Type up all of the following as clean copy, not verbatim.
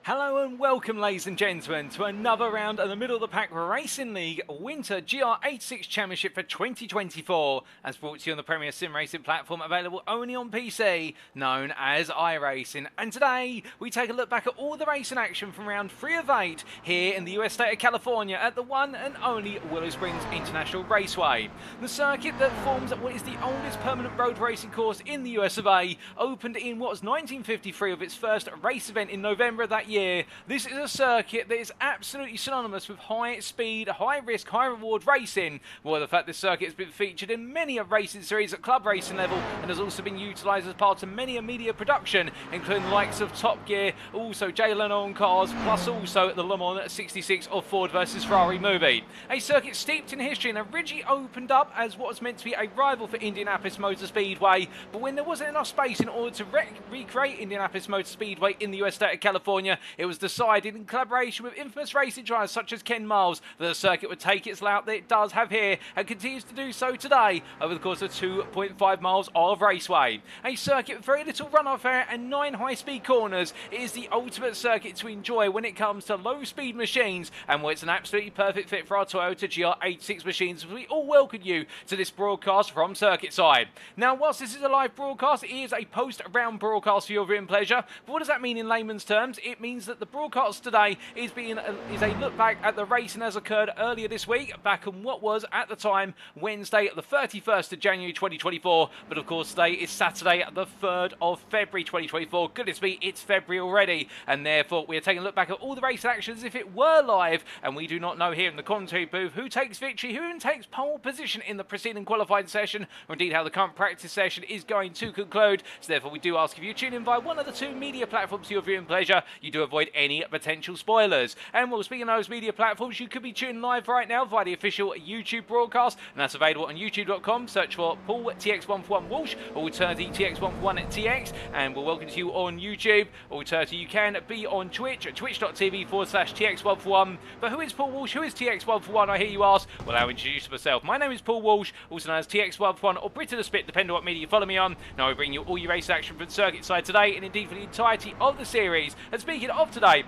Hello and welcome, ladies and gentlemen, to another round of the Middle of the Pack Racing League Winter GR86 Championship for 2024, as brought to you on the premier sim racing platform available only on PC, known as iRacing. And today, we take a look back at all the racing action from round 3 of 8 here in the US state of California at the one and only Willow Springs International Raceway. The circuit that forms what is the oldest permanent road racing course in the US of A opened in what was 1953 of its first race event in November of that year. This is a circuit that is absolutely synonymous with high speed, high risk, high reward racing. Well, the fact this circuit has been featured in many a racing series at club racing level and has also been utilised as part of many a media production, including the likes of Top Gear, also Jay Leno on cars, plus also the Le Mans 66 or Ford versus Ferrari movie. A circuit steeped in history and originally opened up as what was meant to be a rival for Indianapolis Motor Speedway, but when there wasn't enough space in order to recreate Indianapolis Motor Speedway in the US state of California, it was decided in collaboration with infamous racing drivers such as Ken Miles that the circuit would take its route that it does have here and continues to do so today over the course of 2.5 miles of raceway. A circuit with very little runoff area and 9 high-speed corners. It is the ultimate circuit to enjoy when it comes to low-speed machines, and well, it's an absolutely perfect fit for our Toyota GR86 machines. We all welcome you to this broadcast from circuit side. Now, whilst this is a live broadcast, it is a post-round broadcast for your viewing pleasure. But what does that mean in layman's terms? It means that the broadcast today is a look back at the racing as occurred earlier this week, back on what was at the time Wednesday the 31st of January 2024, but of course today is Saturday the 3rd of February 2024. Goodness me, it's February already, and therefore we are taking a look back at all the race actions as if it were live, and we do not know here in the commentary booth who takes victory, who takes pole position in the preceding qualifying session, or indeed how the current practice session is going to conclude. So therefore we do ask if you tune in via one of the 2 media platforms to your viewing pleasure, you do avoid any potential spoilers. And well, speaking of those media platforms, you could be tuning live right now via the official YouTube broadcast, and that's available on youtube.com. Search for Paul TX141 Walsh or alternatively TX141 TX, and we'll welcome you on YouTube. Alternatively, you can be on Twitch at twitch.tv/TX141. But who is Paul Walsh? Who is TX141? I hear you ask. Well, I'll introduce myself. My name is Paul Walsh, also known as TX141 or Brit of the Spit, depending on what media you follow me on. Now I bring you all your race action from circuit side today, and indeed for the entirety of the series. And speaking of today,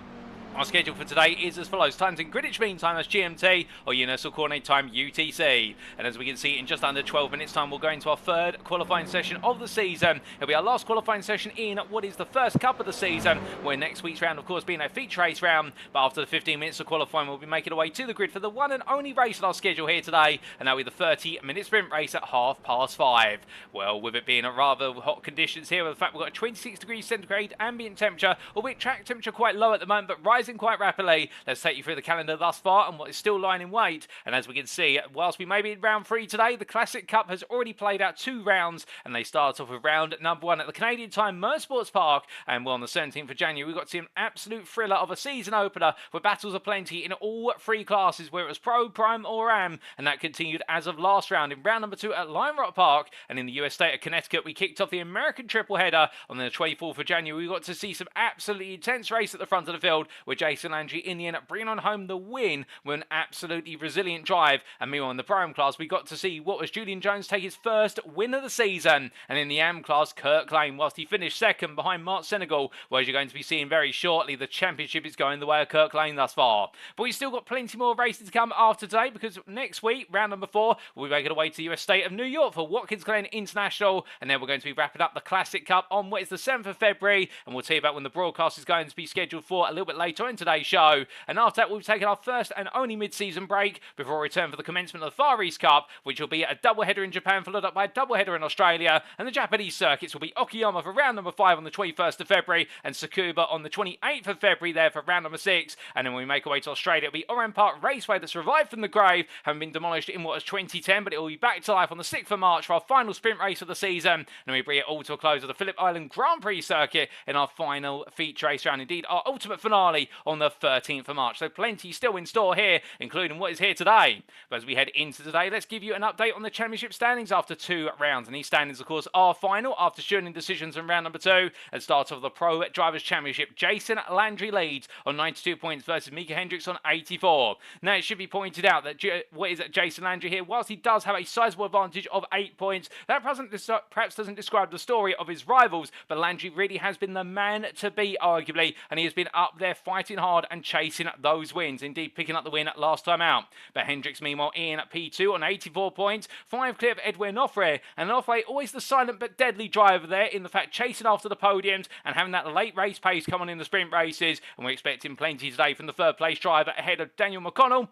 our schedule for today is as follows. Times in Greenwich Mean Time, that's GMT, or Universal Coordinate Time, UTC. And as we can see, in just under 12 minutes time, we'll go into our 3rd qualifying session of the season. It'll be our last qualifying session in what is the first cup of the season, where next week's round, of course, being a feature race round. But after the 15 minutes of qualifying, we'll be making our way to the grid for the one and only race on our schedule here today, and that'll be the 30-minute sprint race at 5:30. Well, with it being a rather hot conditions here, with the fact we've got a 26 degrees centigrade ambient temperature, albeit track temperature quite low at the moment, but rising quite rapidly. Let's take you through the calendar thus far and what is still lying in wait. And as we can see, whilst we may be in round 3 today, the Classic Cup has already played out 2 rounds, and they start off with round number 1 at the Canadian Time Motorsports Park. And well, on the 17th of January, we got to see an absolute thriller of a season opener where battles aplenty in all 3 classes, where it was Pro, Prime or Am, and that continued as of last round in round number 2 at Lime Rock Park. And in the US state of Connecticut, we kicked off the American triple header on the 24th of January. We got to see some absolutely intense race at the front of the field, with Jason Landry in the end bringing on home the win with an absolutely resilient drive. And meanwhile, in the Pro Am class, we got to see what was Julian Jones take his first win of the season. And in the Am class, Kirk Lane, whilst he finished second behind Mark Senegal, whereas you're going to be seeing very shortly, the championship is going the way of Kirk Lane thus far. But we've still got plenty more races to come after today, because next week, round number 4, we'll be making our way to the US state of New York for Watkins Glen International, and then we're going to be wrapping up the Classic Cup on what is the 7th of February, and we'll tell you about when the broadcast is going to be scheduled for a little bit later join today's show. And after that, we've taken our first and only mid-season break before we return for the commencement of the Far East Cup, which will be a doubleheader in Japan followed up by a doubleheader in Australia. And the Japanese circuits will be Okayama for round number 5 on the 21st of February and Tsukuba on the 28th of February there for round number 6. And then when we make our way to Australia, it'll be Oran Park Raceway that survived from the grave, having been demolished in what was 2010, but it will be back to life on the 6th of March for our final sprint race of the season. And we bring it all to a close of the Phillip Island Grand Prix circuit in our final feature race round. Indeed, our ultimate finale on the 13th of March. So plenty still in store here, including what is here today. But as we head into today, let's give you an update on the championship standings after 2 rounds. And these standings, of course, are final after shooting decisions in round number 2. At start of the Pro Drivers' Championship, Jason Landry leads on 92 points versus Micah Hendricks on 84. Now, it should be pointed out that Jason Landry here, whilst he does have a sizable advantage of 8 points, that perhaps doesn't describe the story of his rivals, but Landry really has been the man to beat, arguably, and he has been up there fighting hard and chasing those wins, indeed picking up the win last time out. But Hendricks, meanwhile, in P2 on 84 points, 5 clear of Edwin Offray, and Offray always the silent but deadly driver there, in the fact chasing after the podiums and having that late race pace come on in the sprint races, and we're expecting plenty today from the third place driver ahead of Daniel McConnell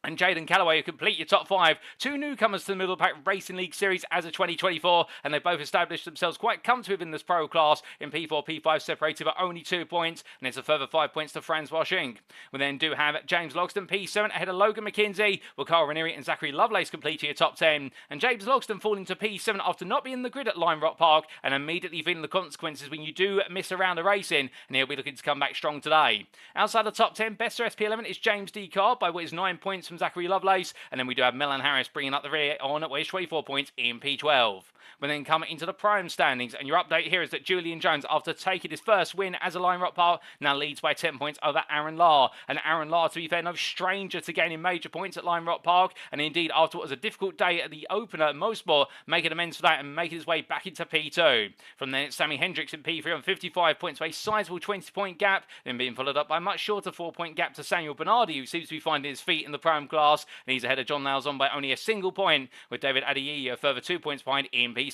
and Jaden Callaway, who complete your top 5. 2 newcomers to the Middle of the Pack Racing League Series as of 2024, and they both established themselves quite comfortably within this pro class in P4, P5, separated by only 2 points, and it's a further 5 points to Francois Schink. We then do have James Logston, P7, ahead of Logan McKenzie, with Carl Ranieri and Zachary Lovelace completing your top 10, and James Logston falling to P7 after not being in the grid at Lime Rock Park, and immediately feeling the consequences when you do miss a round of racing, and he'll be looking to come back strong today. Outside the top 10, best SP11 is James D. Carr, by what is 9 points from Zachary Lovelace. And then we do have Melon Harris bringing up the rear on at 24 points in P12. We then come into the prime standings, and your update here is that Julian Jones, after taking his first win as a Lime Rock Park, now leads by 10 points over Aaron Lahr. And Aaron Lahr, to be fair, no stranger to gaining major points at Lime Rock Park, and indeed after what was a difficult day at the opener at Mosport, making amends for that and making his way back into P2. From then it's Sammy Hendricks in P3 on 55 points with a sizable 20-point gap, then being followed up by a much shorter 4-point gap to Samuel Bernardi, who seems to be finding his feet in the prime class, and he's ahead of John Lauzon by only a single point, with David Adeyi a further 2 points behind in P6.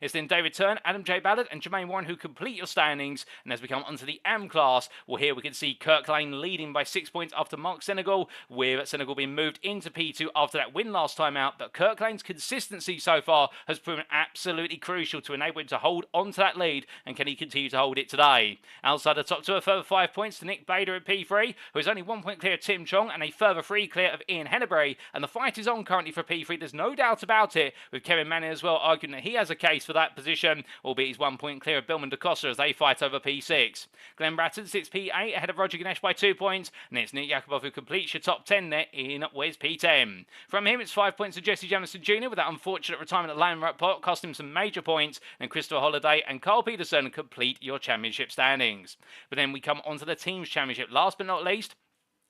It's then David Turn, Adam J. Ballard and Jermaine Warren who complete your standings, and as we come onto the AM class, well, here we can see Kirk Lane leading by 6 points after Mark Senegal, with Senegal being moved into P2 after that win last time out, but Kirk Lane's consistency so far has proven absolutely crucial to enable him to hold on to that lead, and can he continue to hold it today? Outside the top 2, a further 5 points to Nick Bader at P3, who is only 1 point clear of Tim Chong, and a further 3 clear of Ian Henneberry, and the fight is on currently for P3, there's no doubt about it, with Kevin Manning as well arguing that he has a case for that position, albeit he's 1 point clear of Billman DaCosta as they fight over P6. Glenn Bratton sits P8 ahead of Roger Ganesh by 2 points, and it's Nick Yakubov who completes your top 10 there in Wes P10. From him, it's 5 points to Jesse Jamison Jr. with that unfortunate retirement at Lime Rock Park, cost him some major points, and Christopher Holliday and Carl Peterson complete your championship standings. But then we come onto the team's championship, last but not least.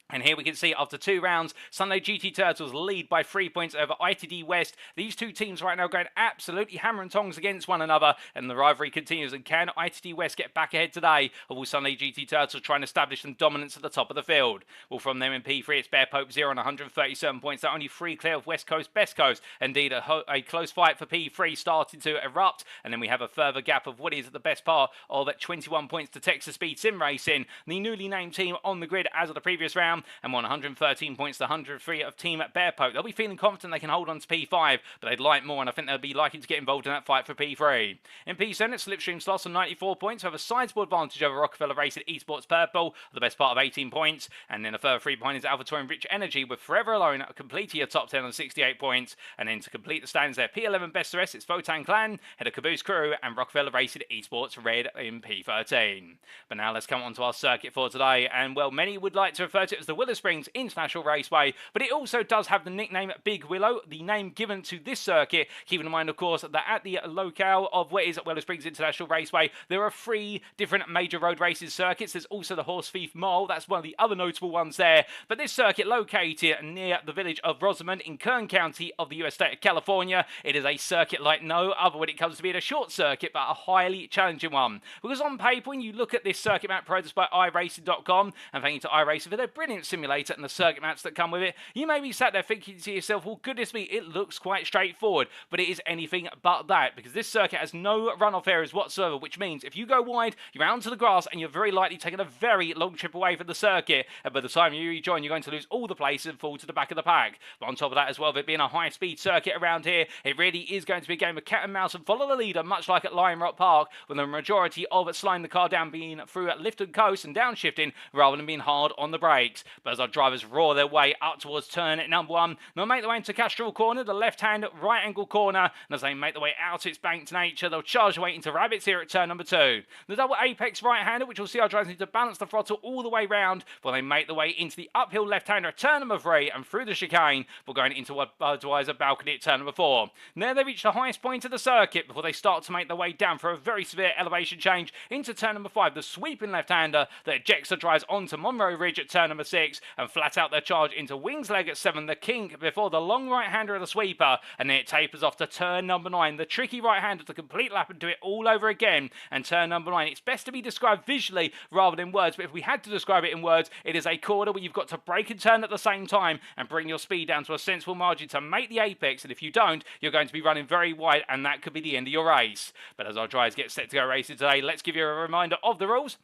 And here we can see after 2 rounds, Sunday GT Turtles lead by 3 points over ITD West. These 2 teams right now going absolutely hammer and tongs against one another, and the rivalry continues. And can ITD West get back ahead today, or will Sunday GT Turtles try and establish some dominance at the top of the field? Well, from them in P3, it's Bear Pope 0 on 137 points. They're only 3 clear of West Coast, Best Coast. Indeed, a close fight for P3 starting to erupt, and then we have a further gap of what is at the best part of at 21 points to Texas Speed Sim Racing, the newly named team on the grid as of the previous round, and 113 points to 103 of Team Bear Pope. They'll be feeling confident they can hold on to P5, but they'd like more, and I think they'll be liking to get involved in that fight for P3. In P7, it's Slipstream Sloss on 94 points, have a sizable advantage over Rockefeller Racing Esports Purple, the best part of 18 points, and then a further 3 behind is AlphaTauri Rich Energy, with Forever Alone completing your top 10 on 68 points, and then to complete the stands there, P11 Best the Rest, it's Votan Clan, head of Caboose Crew, and Rockefeller Racing Esports Red in P13. But now let's come on to our circuit for today, and well, many would like to refer to it as the Willow Springs International Raceway, but it also does have the nickname Big Willow, the name given to this circuit, keeping in mind, of course, that at the locale of what is Willow Springs International Raceway, there are 3 different major road races circuits. There's also the Horse Thief Mole, that's one of the other notable ones there, but this circuit located near the village of Rosamond in Kern County of the US state of California, it is a circuit like no other when it comes to being a short circuit, but a highly challenging one, because on paper, when you look at this circuit map produced by iRacing.com, and thank you to iRacing for their brilliant experience simulator and the circuit maps that come with it, you may be sat there thinking to yourself, well, goodness me, it looks quite straightforward, but it is anything but that, because this circuit has no runoff areas whatsoever, which means if you go wide, you're out onto the grass, and you're very likely taking a very long trip away from the circuit, and by the time you rejoin, you're going to lose all the places and fall to the back of the pack. But on top of that as well, with it being a high-speed circuit around here, it really is going to be a game of cat and mouse and follow the leader, much like at Lion Rock Park, with the majority of slowing the car down being through lift and coast and downshifting rather than being hard on the brakes. But as our drivers roar their way up towards turn number 1, they'll make their way into Castro Corner, the left-hand right-angle corner, and as they make their way out its banked nature, they'll charge their way into Rabbits here at turn number 2. The double apex right-hander, which will see our drivers need to balance the throttle all the way round, while they make their way into the uphill left-hander at turn number 3 and through the chicane, before going into what Budweiser balcony at turn number 4. And there they reach the highest point of the circuit before they start to make their way down for a very severe elevation change into turn number 5, the sweeping left-hander that ejects the drives onto Monroe Ridge at turn number 6 and flat out their charge into Wings Leg at 7, the kink before the long right-hander of the sweeper, and then it tapers off to turn number 9, the tricky right-hander to complete lap and do it all over again, and turn number 9. It's best to be described visually rather than words, but if we had to describe it in words, it is a corner where you've got to brake and turn at the same time and bring your speed down to a sensible margin to make the apex, and if you don't, you're going to be running very wide, and that could be the end of your race. But as our drivers get set to go racing today, let's give you a reminder of the rules.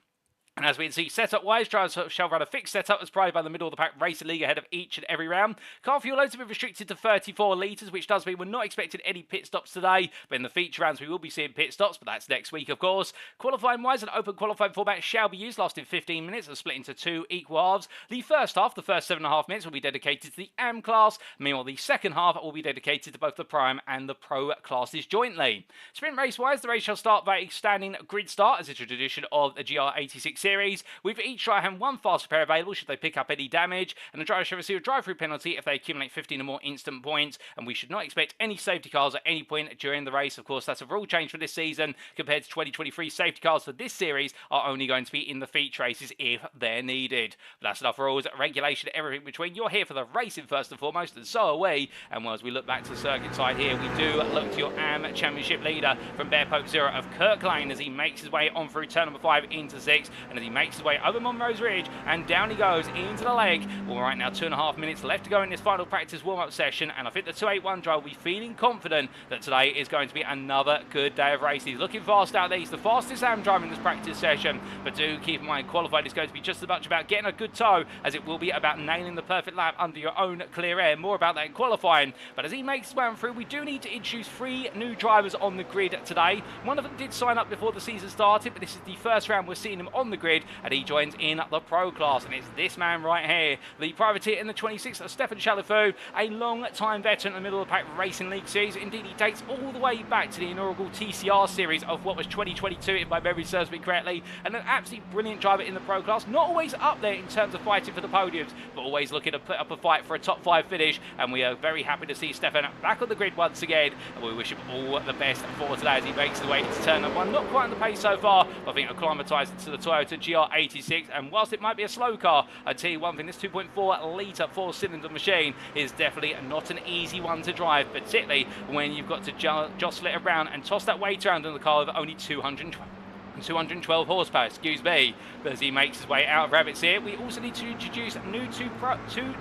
And as we can see, setup-wise, drivers shall run a fixed setup as provided by the middle of the pack racing league ahead of each and every round. Car fuel loads will be restricted to 34 litres, which does mean we're not expecting any pit stops today. But in the feature rounds, we will be seeing pit stops, but that's next week, of course. Qualifying-wise, an open qualifying format shall be used, lasting 15 minutes and split into 2 equal halves. The first half, the first 7.5 minutes, will be dedicated to the AM class. Meanwhile, the second half will be dedicated to both the Prime and the Pro classes jointly. Sprint race-wise, the race shall start by a standing grid start, as is a tradition of the GR86 series, with each driver having one fast repair available should they pick up any damage, and the driver shall receive a drive-through penalty if they accumulate 15 or more instant points, and we should not expect any safety cars at any point during the race. Of course, that's a rule change for this season compared to 2023. Safety cars for this series are only going to be in the feature races if they're needed. But that's enough rules, regulation, everything between. You're here for the racing first and foremost, and so are we. And well, as we look back to the circuit side here, we do look to your AM Championship leader from Bear Pope Zero of Kirk Lane as he makes his way on through turn number 5 into 6, and as he makes his way over Monroe's Ridge and down he goes into the leg. Well, right now 2.5 minutes left to go in this final practice warm-up session, and I think the 281 driver will be feeling confident that today is going to be another good day of racing. He's looking fast out there. He's the fastest AM driver in this practice session, but do keep in mind qualified is going to be just as much about getting a good tow as it will be about nailing the perfect lap under your own clear air. More about that in qualifying, but as he makes his way on through, we do need to introduce 3 new drivers on the grid today. One of them did sign up before the season started, but this is the first round we're seeing him on the grid, and he joins in the Pro class, and it's this man right here, the privateer in the 26th of Stefan Chalifou, a long-time veteran in the middle of the pack racing league series. Indeed, he dates all the way back to the inaugural TCR series of what was 2022, if my memory serves me correctly, and an absolutely brilliant driver in the Pro class, not always up there in terms of fighting for the podiums, but always looking to put up a fight for a top 5 finish, and we are very happy to see Stefan back on the grid once again, and we wish him all the best for today as he makes his way into turn number 1. Not quite on the pace so far, but I think acclimatised to the Toyota GR86, and whilst it might be a slow car, I tell you one thing, this 2.4 litre 4-cylinder machine is definitely not an easy one to drive, particularly when you've got to jostle it around and toss that weight around in the car with only 212 horsepower, excuse me. But as he makes his way out of Rabbits here, we also need to introduce two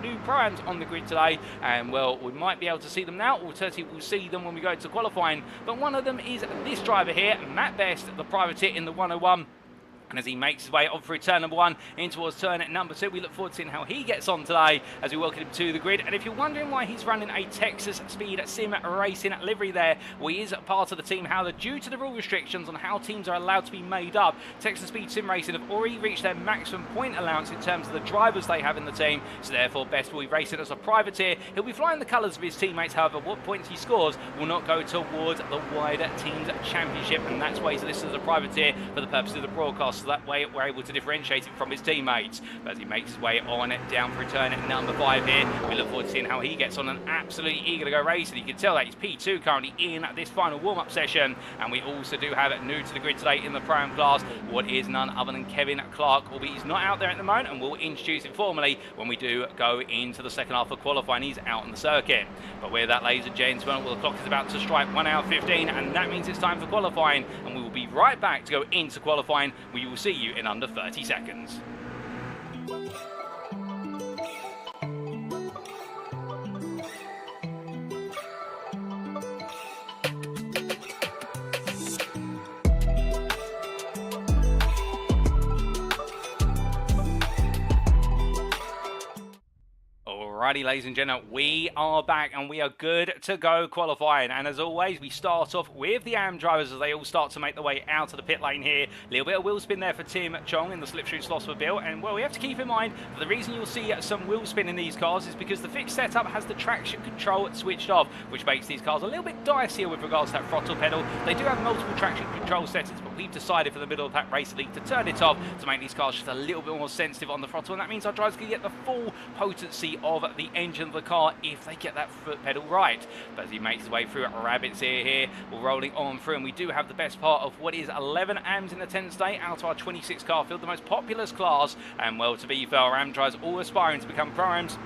new Pro-Ams on the grid today, and well, we might be able to see them now, alternatively we'll see them when we go to qualifying, but one of them is this driver here, Matt Best, the privateer in the 101. And as he makes his way on through turn number 1 in towards turn number 2, we look forward to seeing how he gets on today as we welcome him to the grid. And if you're wondering why he's running a Texas Speed Sim Racing livery there, well, he is part of the team. However, due to the rule restrictions on how teams are allowed to be made up, Texas Speed Sim Racing have already reached their maximum point allowance in terms of the drivers they have in the team. So therefore, Best will be racing as a privateer. He'll be flying the colours of his teammates. However, what points he scores will not go towards the wider team's championship. And that's why he's listed as a privateer for the purpose of the broadcast. So that way, we're able to differentiate him from his teammates. But as he makes his way on down for turn number 5 here, we look forward to seeing how he gets on, and absolutely eager to go racing. You can tell that he's P2 currently in this final warm-up session. And we also do have new to the grid today in the Pro-Am class what is none other than Kevin Clark, albeit he's not out there at the moment, and we'll introduce him formally when we do go into the second half of qualifying. He's out on the circuit. But with that, ladies and gentlemen, well, the clock is about to strike 1 hour 15, and that means it's time for qualifying, and we will be right back to go into qualifying. We will see you in under 30 seconds. Alrighty, ladies and gentlemen, we are back and we are good to go qualifying. And as always, we start off with the AM drivers as they all start to make their way out of the pit lane here. A little bit of wheel spin there for Tim Chong in the slipstream slots for Bill. And well, we have to keep in mind that the reason you'll see some wheel spin in these cars is because the fixed setup has the traction control switched off, which makes these cars a little bit dicier with regards to that throttle pedal. They do have multiple traction control settings, but we've decided for the middle of the pack racing league to turn it off to make these cars just a little bit more sensitive on the throttle. And that means our drivers can get the full potency of the engine of the car if they get that foot pedal right. But as he makes his way through Rabbit's ear here, we're rolling on through, and we do have the best part of what is 11 AMs in attendance today out of our 26 car field, the most populous class. And well, to be fair, our AM drivers all aspiring to become pro-AMs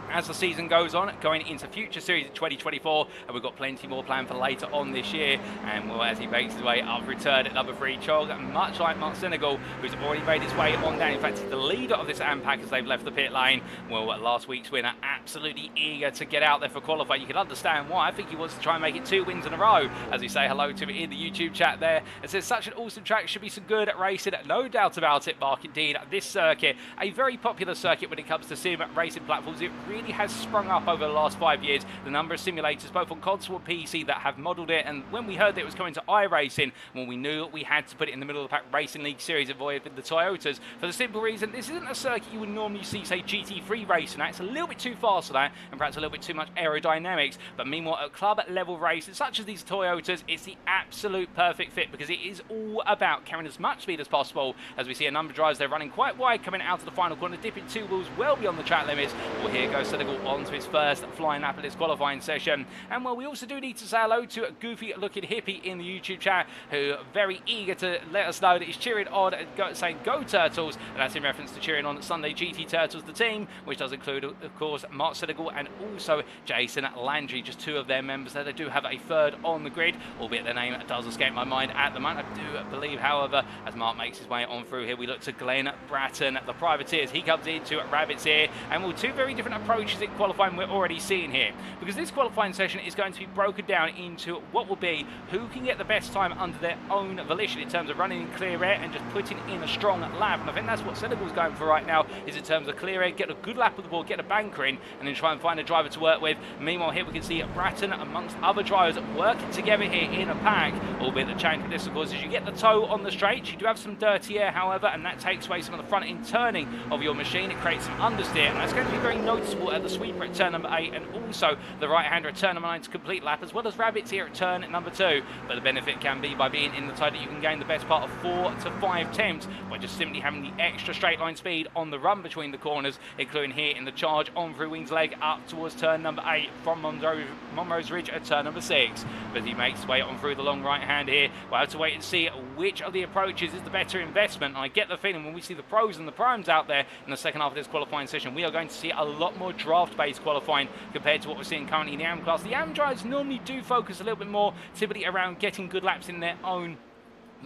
as the season goes on, going into future series in 2024, and we've got plenty more planned for later on this year. And well, as he makes his way up return at number 3, Chog, much like Mark Senegal, who's already made his way on down. In fact, he's the leader of this AM pack as they've left the pit lane. Well, last week's winner, absolutely eager to get out there for qualifying. You can understand why. I think he wants to try and make it 2 wins in a row, as we say hello to him in the YouTube chat there. It says, such an awesome track, should be some good at racing, no doubt about it, Mark. Indeed, this circuit, a very popular circuit when it comes to sim racing platforms. It really has sprung up over the last 5 years. The number of simulators, both on console and PC, that have modelled it. And when we heard that it was coming to iRacing, well, we knew we had to put it in the middle of the pack Racing League series avoiding the Toyotas, for the simple reason this isn't a circuit you would normally see, say, GT3 racing at. It's a little bit too fast for that, and perhaps a little bit too much aerodynamics. But meanwhile, at club level races such as these Toyotas, it's the absolute perfect fit, because it is all about carrying as much speed as possible. As we see a number of drivers, they're running quite wide coming out of the final corner, dipping 2 wheels well beyond the track limits. Well, here goes Senegal on to his first flying lap of this qualifying session. And well, we also do need to say hello to a goofy looking hippie in the YouTube chat, who very eager to let us know that he's cheering on, saying go Turtles, and that's in reference to cheering on Sunday GT Turtles, the team, which does include, of course, Mark Senegal and also Jason Landry, just 2 of their members there. They do have a 3rd on the grid, albeit their name does escape my mind at the moment. I do believe, however, as Mark makes his way on through here, we look to Glenn Bratton, the privateers. He comes into Rabbit's ear, and well, 2 very different approaches in qualifying we're already seeing here, because this qualifying session is going to be broken down into what will be who can get the best time under their own volition in terms of running in clear air and just putting in a strong lap. And I think that's what Senegal's going for right now, is in terms of clear air, get a good lap of the board, get a banker in, and then try and find a driver to work with. Meanwhile, here we can see Bratton amongst other drivers working together here in a pack, albeit the change with this, of course, is you get the toe on the straights. You do have some dirty air, however, and that takes away some of the front end turning of your machine. It creates some understeer, and that's going to be very noticeable at the sweeper at turn number 8, and also the right-hander at turn number 9 to complete lap, as well as Rabbits here at turn number 2. But the benefit can be by being in the tie that you can gain the best part of 4 to 5 tenths by just simply having the extra straight line speed on the run between the corners, including here in the charge on through Wings leg up towards turn number 8 from Monroe's Ridge at turn number 6. But he makes his way on through the long right hand here. We'll have to wait and see which of the approaches is the better investment. And I get the feeling when we see the pros and the primes out there in the second half of this qualifying session, we are going to see a lot more draft-based qualifying compared to what we're seeing currently in the AM class. The AM drivers normally do focus a little bit more typically around getting good laps in their own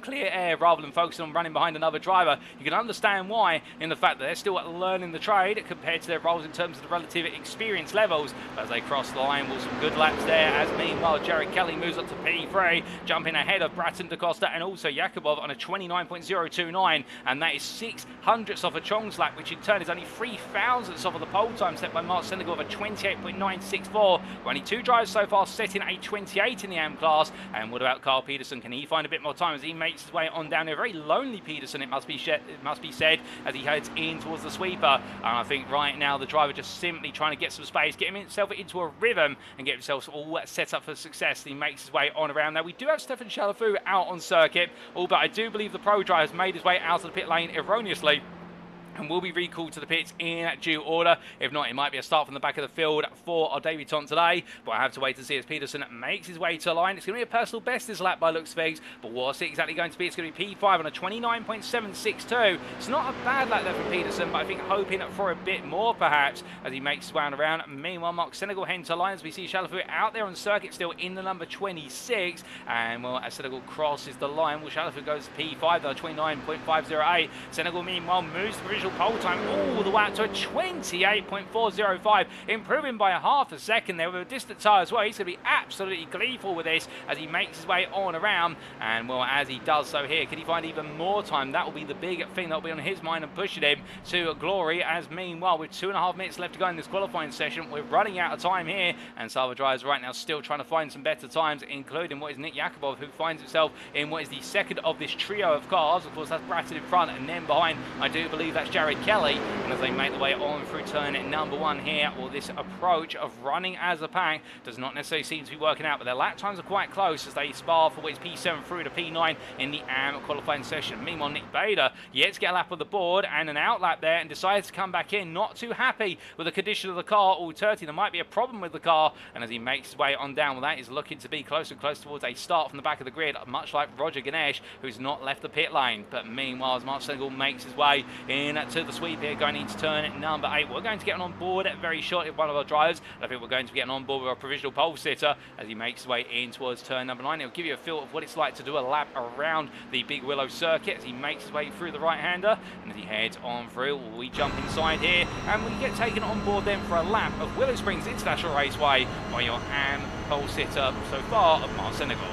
clear air rather than focusing on running behind another driver. You can understand why in the fact that they're still learning the trade compared to their roles in terms of the relative experience levels. But as they cross the line, with some good laps there, as meanwhile Jared Kelly moves up to P3, jumping ahead of Bratton DaCosta and also Yakubov on a 29.029, and that is 600ths off a Chong's lap, which in turn is only 3,000ths off of the pole time set by Mark Senegal of a 28.964. Only 2 drivers so far setting a 28 in the AM class. And what about Carl Peterson? Can he find a bit more time as he makes his way on down here? Very lonely Peterson, it must be said, as he heads in towards the sweeper. And I think right now the driver just simply trying to get some space, get himself into a rhythm and get himself all set up for success. He makes his way on around there. We do have Stefan Chalafu out on circuit, albeit I do believe the pro driver has made his way out of the pit lane erroneously and will be recalled to the pits in due order. If not, it might be a start from the back of the field for our debutant today. But I have to wait to see as Peterson makes his way to the line. It's going to be a personal best this lap by looks of things. But what's it exactly going to be? It's going to be P5 on a 29.762. It's not a bad lap there for Peterson, but I think hoping for a bit more perhaps as he makes his way around. Meanwhile, Mark Senegal heading to lines. We see Chalafu out there on circuit still in the number 26. And well, as Senegal crosses the line, well, Chalafu goes to P5 on 29.508. Senegal meanwhile moves to provisional pole time all the way up to a 28.405, improving by a half a second there with a distant tyre as well. He's going to be absolutely gleeful with this as he makes his way on around, and well, as he does so here, can he find even more time? That will be the big thing that will be on his mind and pushing him to glory, as meanwhile, with 2.5 minutes left to go in this qualifying session, we're running out of time here, and some other drivers right now still trying to find some better times, including what is Nick Yakubov, who finds himself in what is the second of this trio of cars. Of course, that's Bratton in front, and then behind, I do believe that's Jared Kelly, and as they make their way on through turn number 1 here, well, this approach of running as a pack does not necessarily seem to be working out, but their lap times are quite close as they spar for what is P7 through to P9 in the AM qualifying session. Meanwhile, Nick Bader yet to get a lap on the board and an out lap there, and decides to come back in, not too happy with the condition of the car. All 30, there might be a problem with the car, and as he makes his way on down, well, that is looking to be closer and closer towards a start from the back of the grid, much like Roger Ganesh, who's not left the pit lane. But meanwhile, as Mark Senegal makes his way in to the sweep here, going into turn number 8, we're going to get on board very shortly with one of our drivers. I think we're going to be getting on board with our provisional pole sitter as he makes his way in towards turn number 9. It'll give you a feel of what it's like to do a lap around the Big Willow circuit as he makes his way through the right-hander, and as he heads on through, we jump inside here and we get taken on board then for a lap of Willow Springs International Raceway by your AM pole sitter so far of Mark Senegal.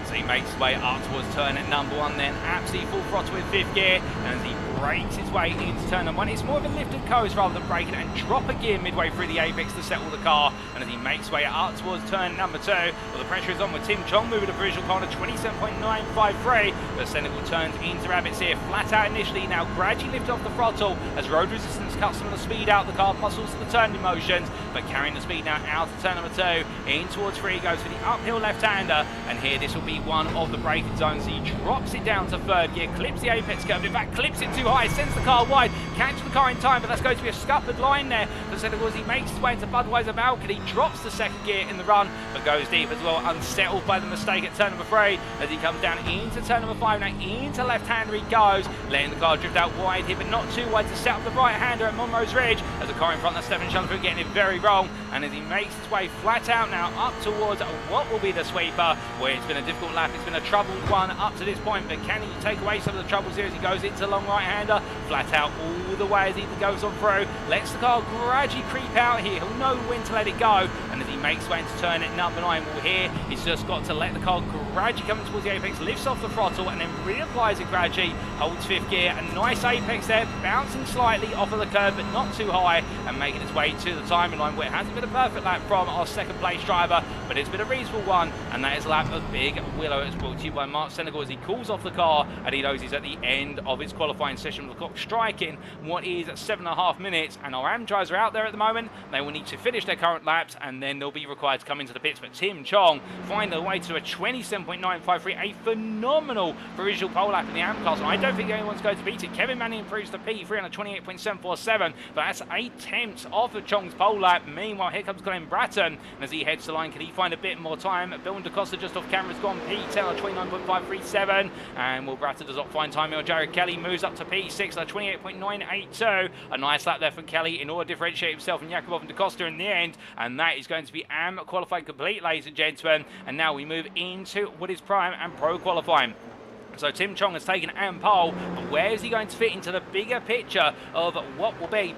So he makes his way up towards turn number 1 then, absolutely full throttle with 5th gear, and as he brakes his way into turn number 1, it's more of a lift and coast rather than braking and drop a gear midway through the apex to settle the car, and as he makes his way up towards turn number 2, well, the pressure is on with Tim Chong moving the provisional car to 27.953, but Senegal turns into rabbits here, flat out initially, now gradually lift off the throttle as road resistance cuts some of the speed out the car, plus also the turning motions, but carrying the speed now out of turn number 2, in towards 3, goes for the uphill left-hander, and here this will be one of the braking zones. He drops it down to 3rd gear, clips the apex curve, in fact clips it too high, sends the car wide, catches the car in time, but that's going to be a scuppered line there for Senegal as he makes his way into Budweiser balcony, drops the 2nd gear in the run, but goes deep as well, unsettled by the mistake at turn number 3 as he comes down into turn number 5, now into left-hander he goes, letting the car drift out wide here, but not too wide to set up the right-hander at Monroe's Ridge as the car in front, that's Stephen Shunsford getting it very wrong, and as he makes his way flat out now up towards what will be the sweeper, where it's been a difficult lap, it's been a troubled one up to this point, but can he take away some of the troubles here as he goes into the long right-hander, flat out all the way as he goes on through, lets the car gradually creep out here, he'll know when to let it go, and as he makes his way into turn at number 9, well here, he's just got to let the car gradually come towards the apex, lifts off the throttle, and then reapplies it gradually, holds 5th gear, a nice apex there, bouncing slightly off of the curb, but not too high, and making its way to the timing line, where it hasn't been a perfect lap from our 2nd place driver, but it's been a reasonable one, and that is a lap of Big Willow. It's brought to you by Mark Senegal as he calls off the car, and he knows he's at the end of his qualifying session with the clock striking what is 7.5 minutes, and our AM drivers are out there at the moment. They will need to finish their current laps, and then they'll be required to come into the pits, but Tim Chong find their way to a 27.953, a phenomenal provisional pole lap in the AM class, and I don't think anyone's going to beat it. Kevin Manning improves to P3 on a 28.747, but that's 8 tenths off of Chong's pole lap. Meanwhile, here comes Glenn Bratton, and as he heads to the line, can he find a bit more time? Bill DaCosta just off camera's gone P10 on 29.537, and Will Bratton does not find time here. Jared Kelly moves up to P6 on 28.982. A nice lap there from Kelly in order to differentiate himself from Yakubov and DaCosta in the end, and that is going to be AM qualifying complete, ladies and gentlemen. And now we move into what is Prime and Pro qualifying. So Tim Chong has taken AM pole, but where is he going to fit into the bigger picture of what will be,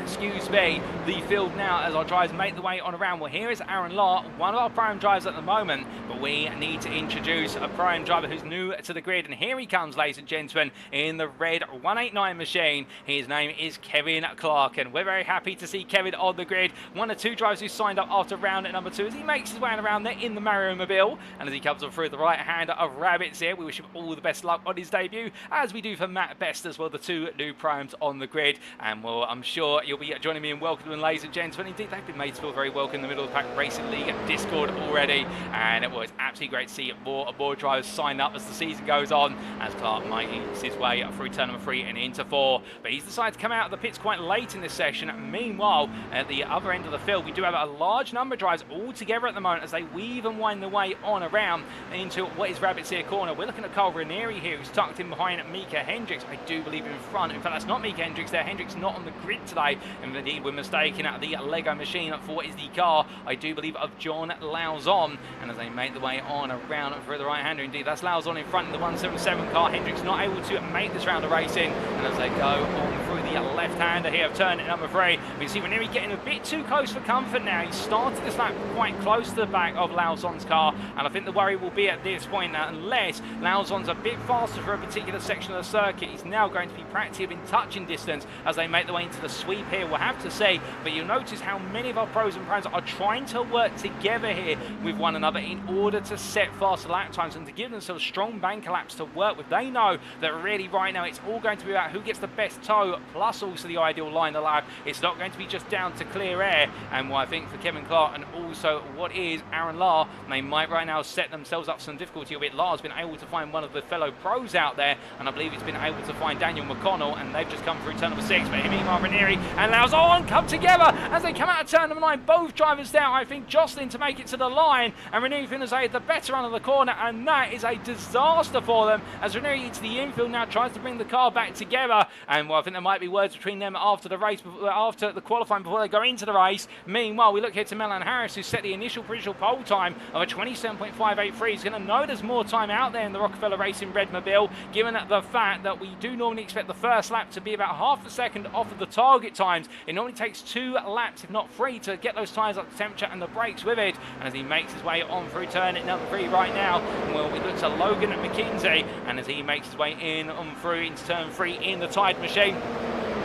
excuse me, the field now as our drivers make the way on around? Well, here is Aaron Law, one of our prime drivers at the moment, but we need to introduce a prime driver who's new to the grid, and here he comes, ladies and gentlemen, in the red 189 machine. His name is Kevin Clark, and we're very happy to see Kevin on the grid. One of 2 drivers who signed up after round at number 2 as he makes his way around there in the Mario Mobile, and as he comes on through the right-hander of Rabbits here, we wish him all the best luck on his debut, as we do for Matt Best as well, the 2 new primes on the grid. And well, I'm sure you'll be joining me in welcoming, ladies and gentlemen. Indeed, they've been made to feel very welcome in the middle of the pack Racing League Discord already, and it was absolutely great to see more drivers sign up as the season goes on, as Clark makes his way through turn number 3 and into 4, but he's decided to come out of the pits quite late in this session. Meanwhile, at the other end of the field, we do have a large number of drivers all together at the moment as they weave and wind their way on around into what is Rabbit's Ear Corner. We're looking at Carl Ranieri here, who's tucked in behind Micah Hendricks, I do believe in front. In fact, that's not Micah Hendricks there. Hendricks not on the grid today, and indeed we're mistaken at the Lego machine for what is the car, I do believe, of John Lauzon. And as they make the way on around for the right-hander, indeed that's Lauzon in front of the 177 car. Hendricks not able to make this round of racing, and as they go on through the left-hander here of turn number 3, we see Ranieri getting a bit too close for comfort now. He started this lap quite close to the back of Lauzon's car, and I think the worry will be at this point now, unless Lauzon's a bit faster for a particular section of the circuit, he's now going to be practically within touching distance as they make their way into the sweep here. We'll have to see, but you'll notice how many of our pros and prams are trying to work together here with one another in order to set faster lap times and to give themselves strong banker laps to work with. They know that really right now it's all going to be about who gets the best toe, plus also the ideal line of lap. It's not going to be just down to clear air, and what I think for Kevin Clark and also what is Aaron Lahr, they might right now set themselves up some difficulty. Albeit Lahr's been able to find one of the fellow pros out there, and I believe he's been able to find Daniel McConnell, and they've just come through turn number 6. But meanwhile, Ranieri and Lauzon come together as they come out of turn number 9. Both drivers down, I think, jostling to make it to the line, and Ranieri finishes the better run of the corner, and that is a disaster for them as Ranieri into the infield now tries to bring the car back together. And well, I think there might be words between them after the race, after the qualifying, before they go into the race. Meanwhile, we look here to Milan Harris, who set the initial provisional pole time of a 27.583. He's going to know there's more time out there in the Rockefeller Racing Redmobile, given the fact that we do normally expect the first lap to be about half a second off of the target times. It normally takes 2 laps, if not 3, to get those tyres up to temperature and the brakes with it. And as he makes his way on through turn number 3 right now, well, we look to Logan McKinsey, and as he makes his way in on through into turn 3 in the Tide machine.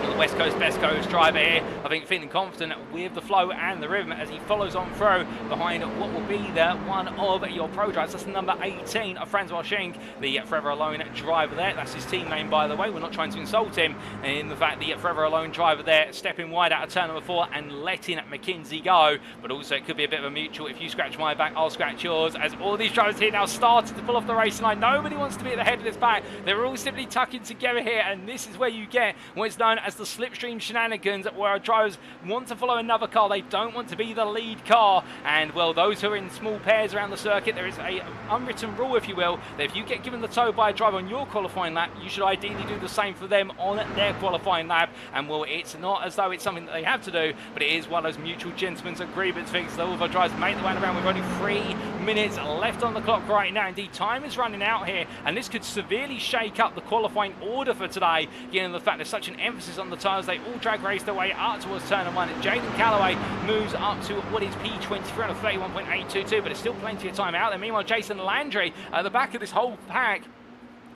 The West Coast Best Coast driver here, I think, feeling confident with the flow and the rhythm as he follows on through behind what will be the one of your pro drivers. That's number 18 of Francois Schenk, the Forever Alone driver there. That's his team name, by the way. We're not trying to insult him in the fact the Forever Alone driver there stepping wide out of turn number 4 and letting McKinsey go. But also it could be a bit of a mutual. If you scratch my back, I'll scratch yours, as all these drivers here now started to pull off the racing line. Nobody wants to be at the head of this pack. They're all simply tucking together here, and this is where you get what's known as the slipstream shenanigans, where our drivers want to follow another car. They don't want to be the lead car, and well, those who are in small pairs around the circuit, there is a unwritten rule, if you will, that if you get given the toe by a driver on your qualifying lap, you should ideally do the same for them on their qualifying lap. And well, it's not as though it's something that they have to do, but it is one of those mutual gentlemen's agreements things that all of our drivers make the way around. We've only 3 minutes left on the clock right now. Indeed, time is running out here, and this could severely shake up the qualifying order for today, given the fact there's such an emphasis on the tyres. They all drag race their way up towards turn 1. Jaden Calloway moves up to what is P23 on a 31.822, but there's still plenty of time out there. Meanwhile, Jason Landry at the back of this whole pack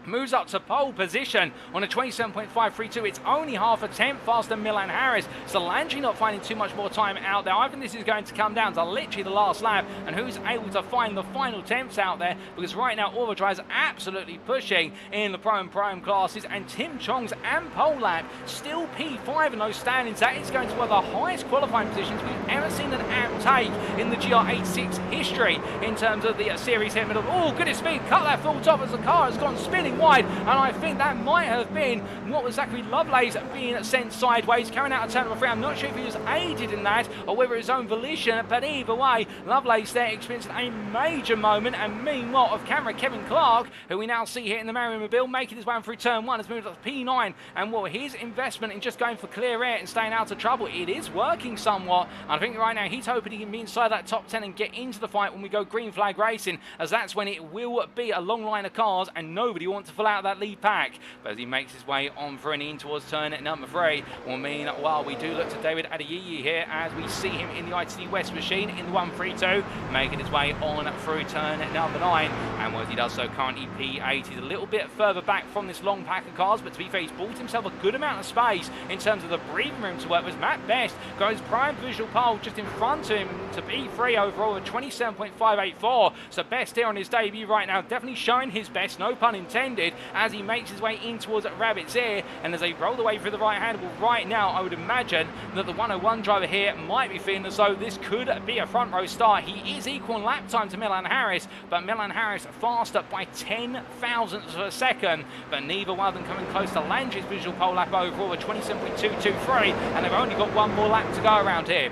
moves up to pole position on a 27.532. It's only half a tenth faster than Milan Harris, so Landry not finding too much more time out there. I think this is going to come down to literally the last lap and who's able to find the final tenths out there, because right now all the drivers are absolutely pushing in the Pro and Prime classes, and Tim Chong's and pole lap still P5 in those standings. That is going to one of the highest qualifying positions we've ever seen an app take in the GR86 history in terms of the series here in the middle. Oh, goodness me, cut that full top as the car has gone spinning wide, and I think that might have been what was Zachary Lovelace being sent sideways, carrying out a turn number 3. I'm not sure if he was aided in that or whether his own volition, but either way, Lovelace there experiencing a major moment. And meanwhile, of camera, Kevin Clark, who we now see here in the Merriam-Mobile, making his way on through turn 1, has moved up to P9, and well, his investment in just going for clear air and staying out of trouble, it is working somewhat. And I think right now he's hoping he can be inside that top 10 and get into the fight when we go green flag racing, as that's when it will be a long line of cars and nobody wants to fall out of that lead pack. But as he makes his way on through and in towards turn number 3, will mean, well, we do look to David Adeyiyi here as we see him in the ITC West machine in the 132, making his way on through turn number 9. And as he does so, currently P8. He's a little bit further back from this long pack of cars, but to be fair, he's bought himself a good amount of space in terms of the breathing room to work with. Matt Best goes prime visual pole just in front of him to P3 overall at 27.584. So Best here on his debut right now, definitely showing his best, no pun intended, as he makes his way in towards Rabbit's Ear. And as they roll the way through the right hand, well, right now I would imagine that the 101 driver here might be feeling as though this could be a front row start. He is equal in lap time to Milan Harris, but Milan Harris faster by 10 thousandths of a second, but neither one of them coming close to Landry's visual pole lap overall at 27.223, and they've only got one more lap to go around here.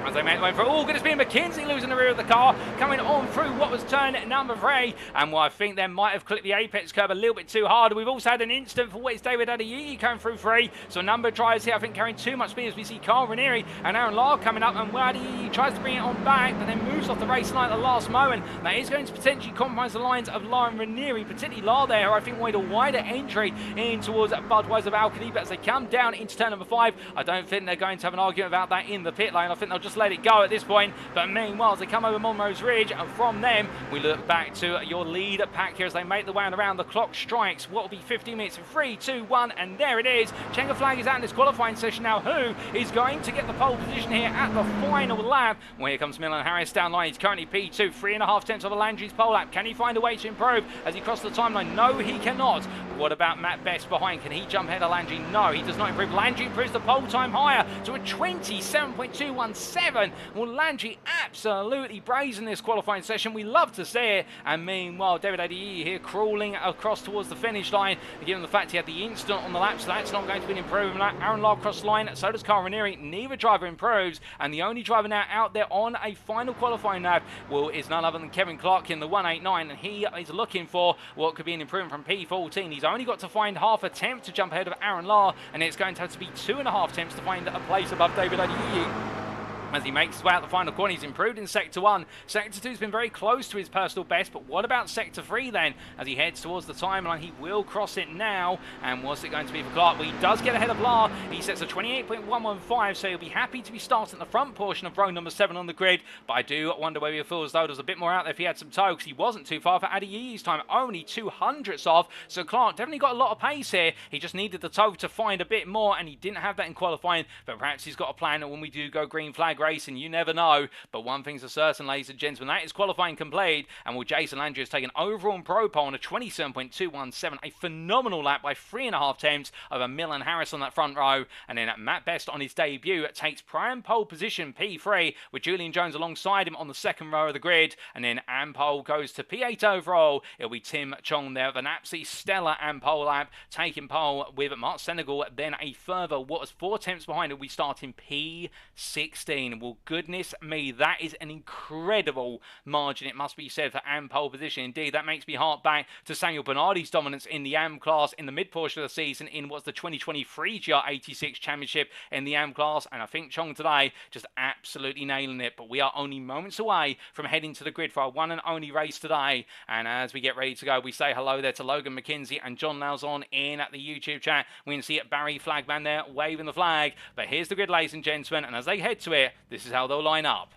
As they make their way through, oh, goodness me, McKenzie losing the rear of the car, coming on through what was turn number 3, and well, I think they might have clipped the apex curb a little bit too hard. We've also had an incident for West David Adeyeye coming through 3, so a number of drivers here, I think, carrying too much speed as we see Carl Ranieri and Aaron Lahr coming up, and Adeyeye tries to bring it on back, but then moves off the race line at the last moment. That is going to potentially compromise the lines of Lahr and Ranieri, particularly Lahr there, who I think wanted a wider entry in towards Budweiser Balcony, but as they come down into turn number 5, I don't think they're going to have an argument about that in the pit lane. I think they'll just let it go at this point. But meanwhile, as they come over Monroe's Ridge, and from them, we look back to your lead pack here as they make the way around. The clock strikes what will be 15 minutes in 3, 2, 1, and there it is. Chenga Flag is out in this qualifying session now. Who is going to get the pole position here at the final lap? Well, here comes Milan Harris down line. He's currently P2, 3.5 tenths of Landry's pole lap. Can he find a way to improve as he crosses the timeline? No, he cannot. What about Matt Best behind? Can he jump ahead of Landry? No, he does not improve. Landry improves the pole time higher to a 27.217. Well, Landry absolutely brazen this qualifying session. We love to see it. And meanwhile, David Adeyeye here crawling across towards the finish line. Given the fact he had the incident on the lap, so that's not going to be an improvement. Aaron Lahr crossed the line, so does Carl Ranieri. Neither driver improves. And the only driver now out there on a final qualifying lap, well, is none other than Kevin Clark in the 189. And he is looking for what could be an improvement from P14. He's only got to find half a temp to jump ahead of Aaron Lahr, and it's going to have to be 2.5 temps to find a place above David Adeyeye. As he makes his way out the final corner, he's improved in Sector 1. Sector 2 has been very close to his personal best, but what about Sector 3 then? As he heads towards the timeline, he will cross it now. And what's it going to be for Clark? Well, he does get ahead of Lahr. He sets a 28.115, so he'll be happy to be starting the front portion of row number 7 on the grid. But I do wonder whether he feels as though there's a bit more out there if he had some toe, because he wasn't too far for Adeyeye's time, only 200ths off. So Clark definitely got a lot of pace here. He just needed the toe to find a bit more, and he didn't have that in qualifying. But perhaps he's got a plan, and when we do go green flag racing, you never know. But one thing's for certain, ladies and gentlemen, that is qualifying complete. And well, Jason Landry has taken overall and pro pole on a 27.217, a phenomenal lap by 3.5 temps over Milan Harris on that front row. And then Matt Best on his debut takes prime pole position P3 with Julian Jones alongside him on the second row of the grid. And then Ampole goes to P8 overall. It'll be Tim Chong there with an absolutely stellar Ampole lap, taking pole with Mark Senegal. Then a further, what was 4 temps behind it, we start in P16. Well, goodness me, that is an incredible margin, it must be said, for AM pole position. Indeed, that makes me hark back to Samuel Bernardi's dominance in the AM class in the mid portion of the season in what's the 2023 GR86 Championship in the AM class, and I think Chong today just absolutely nailing it. But we are only moments away from heading to the grid for our one and only race today, and as we get ready to go, we say hello there to Logan McKenzie and John Lauzon in at the YouTube chat. We can see Barry Flagman there waving the flag. But here's the grid, ladies and gentlemen, and as they head to it, this is how they'll line up.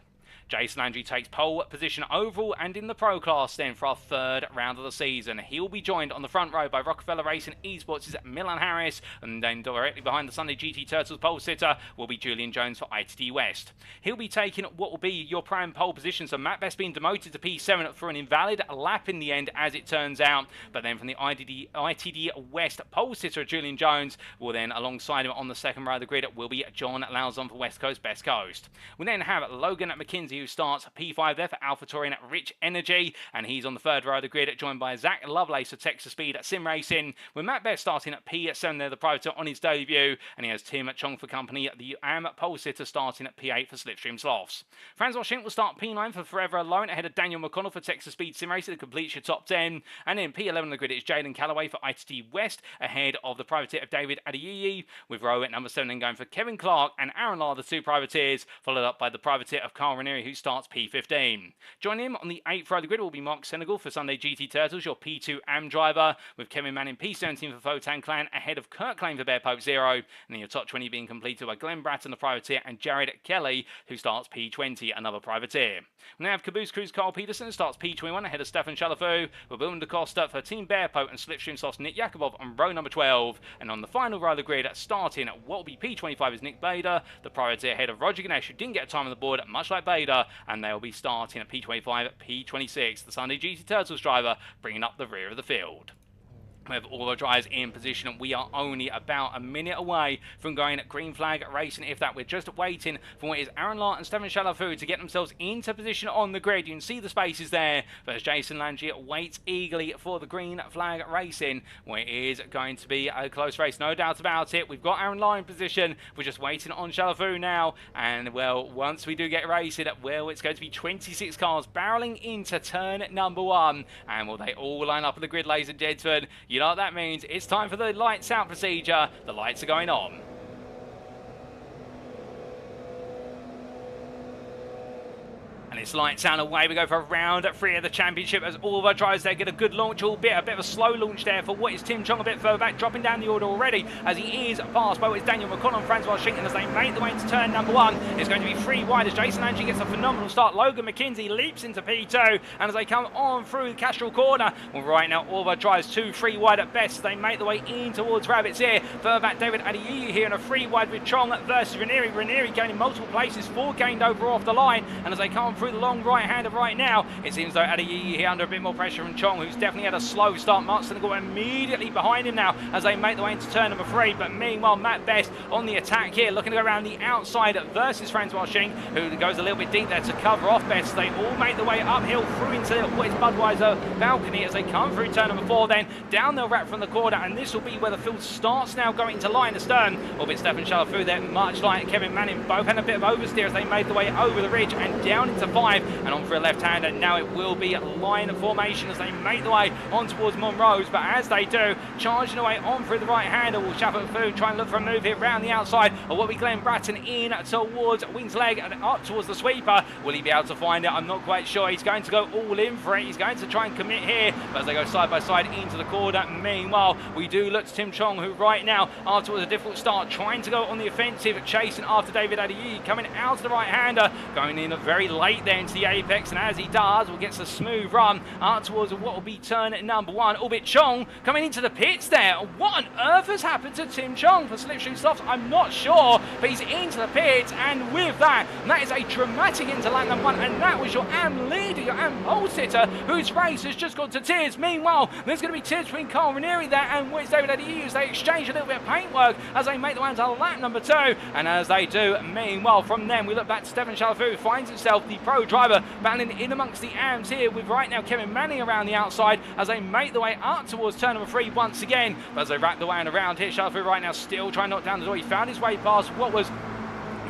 Jason Landry takes pole position overall and in the pro class then for our third round of the season. He'll be joined on the front row by Rockefeller Racing Esports' Milan Harris, and then directly behind the Sunday GT Turtles pole sitter will be Julian Jones for ITD West. He'll be taking what will be your prime pole position, so Matt Best being demoted to P7 for an invalid lap in the end as it turns out. But then from the ITD West pole sitter Julian Jones will then alongside him on the second row of the grid will be John Lauzon for West Coast Best Coast. We then have Logan McKenzie, who starts P5 there for AlphaTauri and Rich Energy, and he's on the third row of the grid, joined by Zach Lovelace of Texas Speed at Sim Racing, with Matt Best starting at P7 there, the private on his debut, and he has Tim Chong for company, the AM pole sitter starting at P8 for Slipstream Sloths. Francois Schink will start P9 for Forever Alone ahead of Daniel McConnell for Texas Speed Sim Racing, that completes your top 10, and then P11 on the grid is Jaden Callaway for ITT West ahead of the privateer of David Adeyeye, with row at number 7 then going for Kevin Clark and Aaron Lahr, the two privateers, followed up by the privateer of Carl Ranieri, who starts P15. Joining him on the 8th row of the grid will be Mark Senegal for Sunday GT Turtles, your P2 AM driver, with Kevin Manning P17 for Photon Clan ahead of Kurt Klein for Bear Pope 0, and then your top 20 being completed by Glenn Bratton, the privateer, and Jared Kelly, who starts P20, another privateer. We now have Caboose Cruz Carl Peterson starts P21 ahead of Stefan Chalafu, with William DaCosta for Team Bear Pope and Slipstream Soft's Nick Yakubov on row number 12, and on the final row of the grid starting at what will be P25 is Nick Bader, the privateer ahead of Roger Ganesh, who didn't get a time on the board, much like Bader, and they'll be starting at P25 at P26, the Sunday GT Turtles driver bringing up the rear of the field. With all the drivers in position, we are only about a minute away from going green flag racing. If that, we're just waiting for what is Aaron Lart and Stefan Chalafu to get themselves into position on the grid. You can see the spaces there, but as Jason Landry waits eagerly for the green flag racing, where it is going to be a close race, no doubt about it. We've got Aaron Lart in position, we're just waiting on Chalafu now, and well, once we do get racing, well, it's going to be 26 cars barreling into turn number 1, and will they all line up on the grid, ladies and gentlemen? You know what that means? It's time for the lights out procedure. The lights are going on. And it's lights out, away we go for round 3 of the championship as all of our drivers there get a good launch, albeit a bit of a slow launch there for what is Tim Chong a bit further back, dropping down the order already as he is passed by what is Daniel McConnell and Francois Shinton as they make the way into turn number 1. It's going to be 3 wide as Jason Landry gets a phenomenal start. Logan McKenzie leaps into P2, and as they come on through the Castrol corner, well, right now all of our drivers 2-3 wide at best. They make the way in towards Rabbits here. Further back, David Adeyi here in a 3 wide with Chong versus Ranieri. Ranieri gaining multiple places, 4 gained over off the line, and as they come on through the long right-hander right now, it seems though Adeyi here under a bit more pressure from Chong, who's definitely had a slow start. Mark's going to go immediately behind him now as they make the way into turn number 3, but meanwhile Matt Best on the attack here, looking to go around the outside versus Francois Sching, who goes a little bit deep there to cover off Best. They all make the way uphill through into what is Budweiser balcony as they come through turn number 4, then down they'll wrap from the corner, and this will be where the field starts now going to line astern, albeit Stefan Chalafu there, much like Kevin Manning, both had a bit of oversteer as they made the way over the ridge and down into 5 and on for a left-hander. Now it will be line formation as they make the way on towards Monroe's, but as they do, charging away on through the right-hander will Chalafu try and look for a move here round the outside of what we Glenn Bratton in towards Wings Leg and up towards the sweeper. Will he be able to find it? I'm not quite sure. He's going to go all in for it. He's going to try and commit here, but as they go side by side into the corner, meanwhile we do look to Tim Chong, who right now, after a difficult start, trying to go on the offensive, chasing after David Adeyi, coming out of the right-hander, going in very late there into the apex, and as he does, will get a smooth run out towards what will be turn number 1, albeit Chong coming into the pits there. What on earth has happened to Tim Chong for slipstream softs? I'm not sure, but he's into the pits, and with that is a dramatic into lap number 1, and that was your AM leader, your AM pole sitter, whose race has just gone to tears. Meanwhile, there's going to be tears between Carl Ranieri there and Witz David Adeyi as they exchange a little bit of paintwork as they make the way into lap number 2, and as they do, meanwhile, from them we look back to Stefan Chalafu, who finds himself the pro driver battling in amongst the AMs here with right now Kevin Manning around the outside as they make the way up towards turn number 3 once again, but as they wrap the way around here, Chalafu right now still trying to knock down the door. He found his way past what was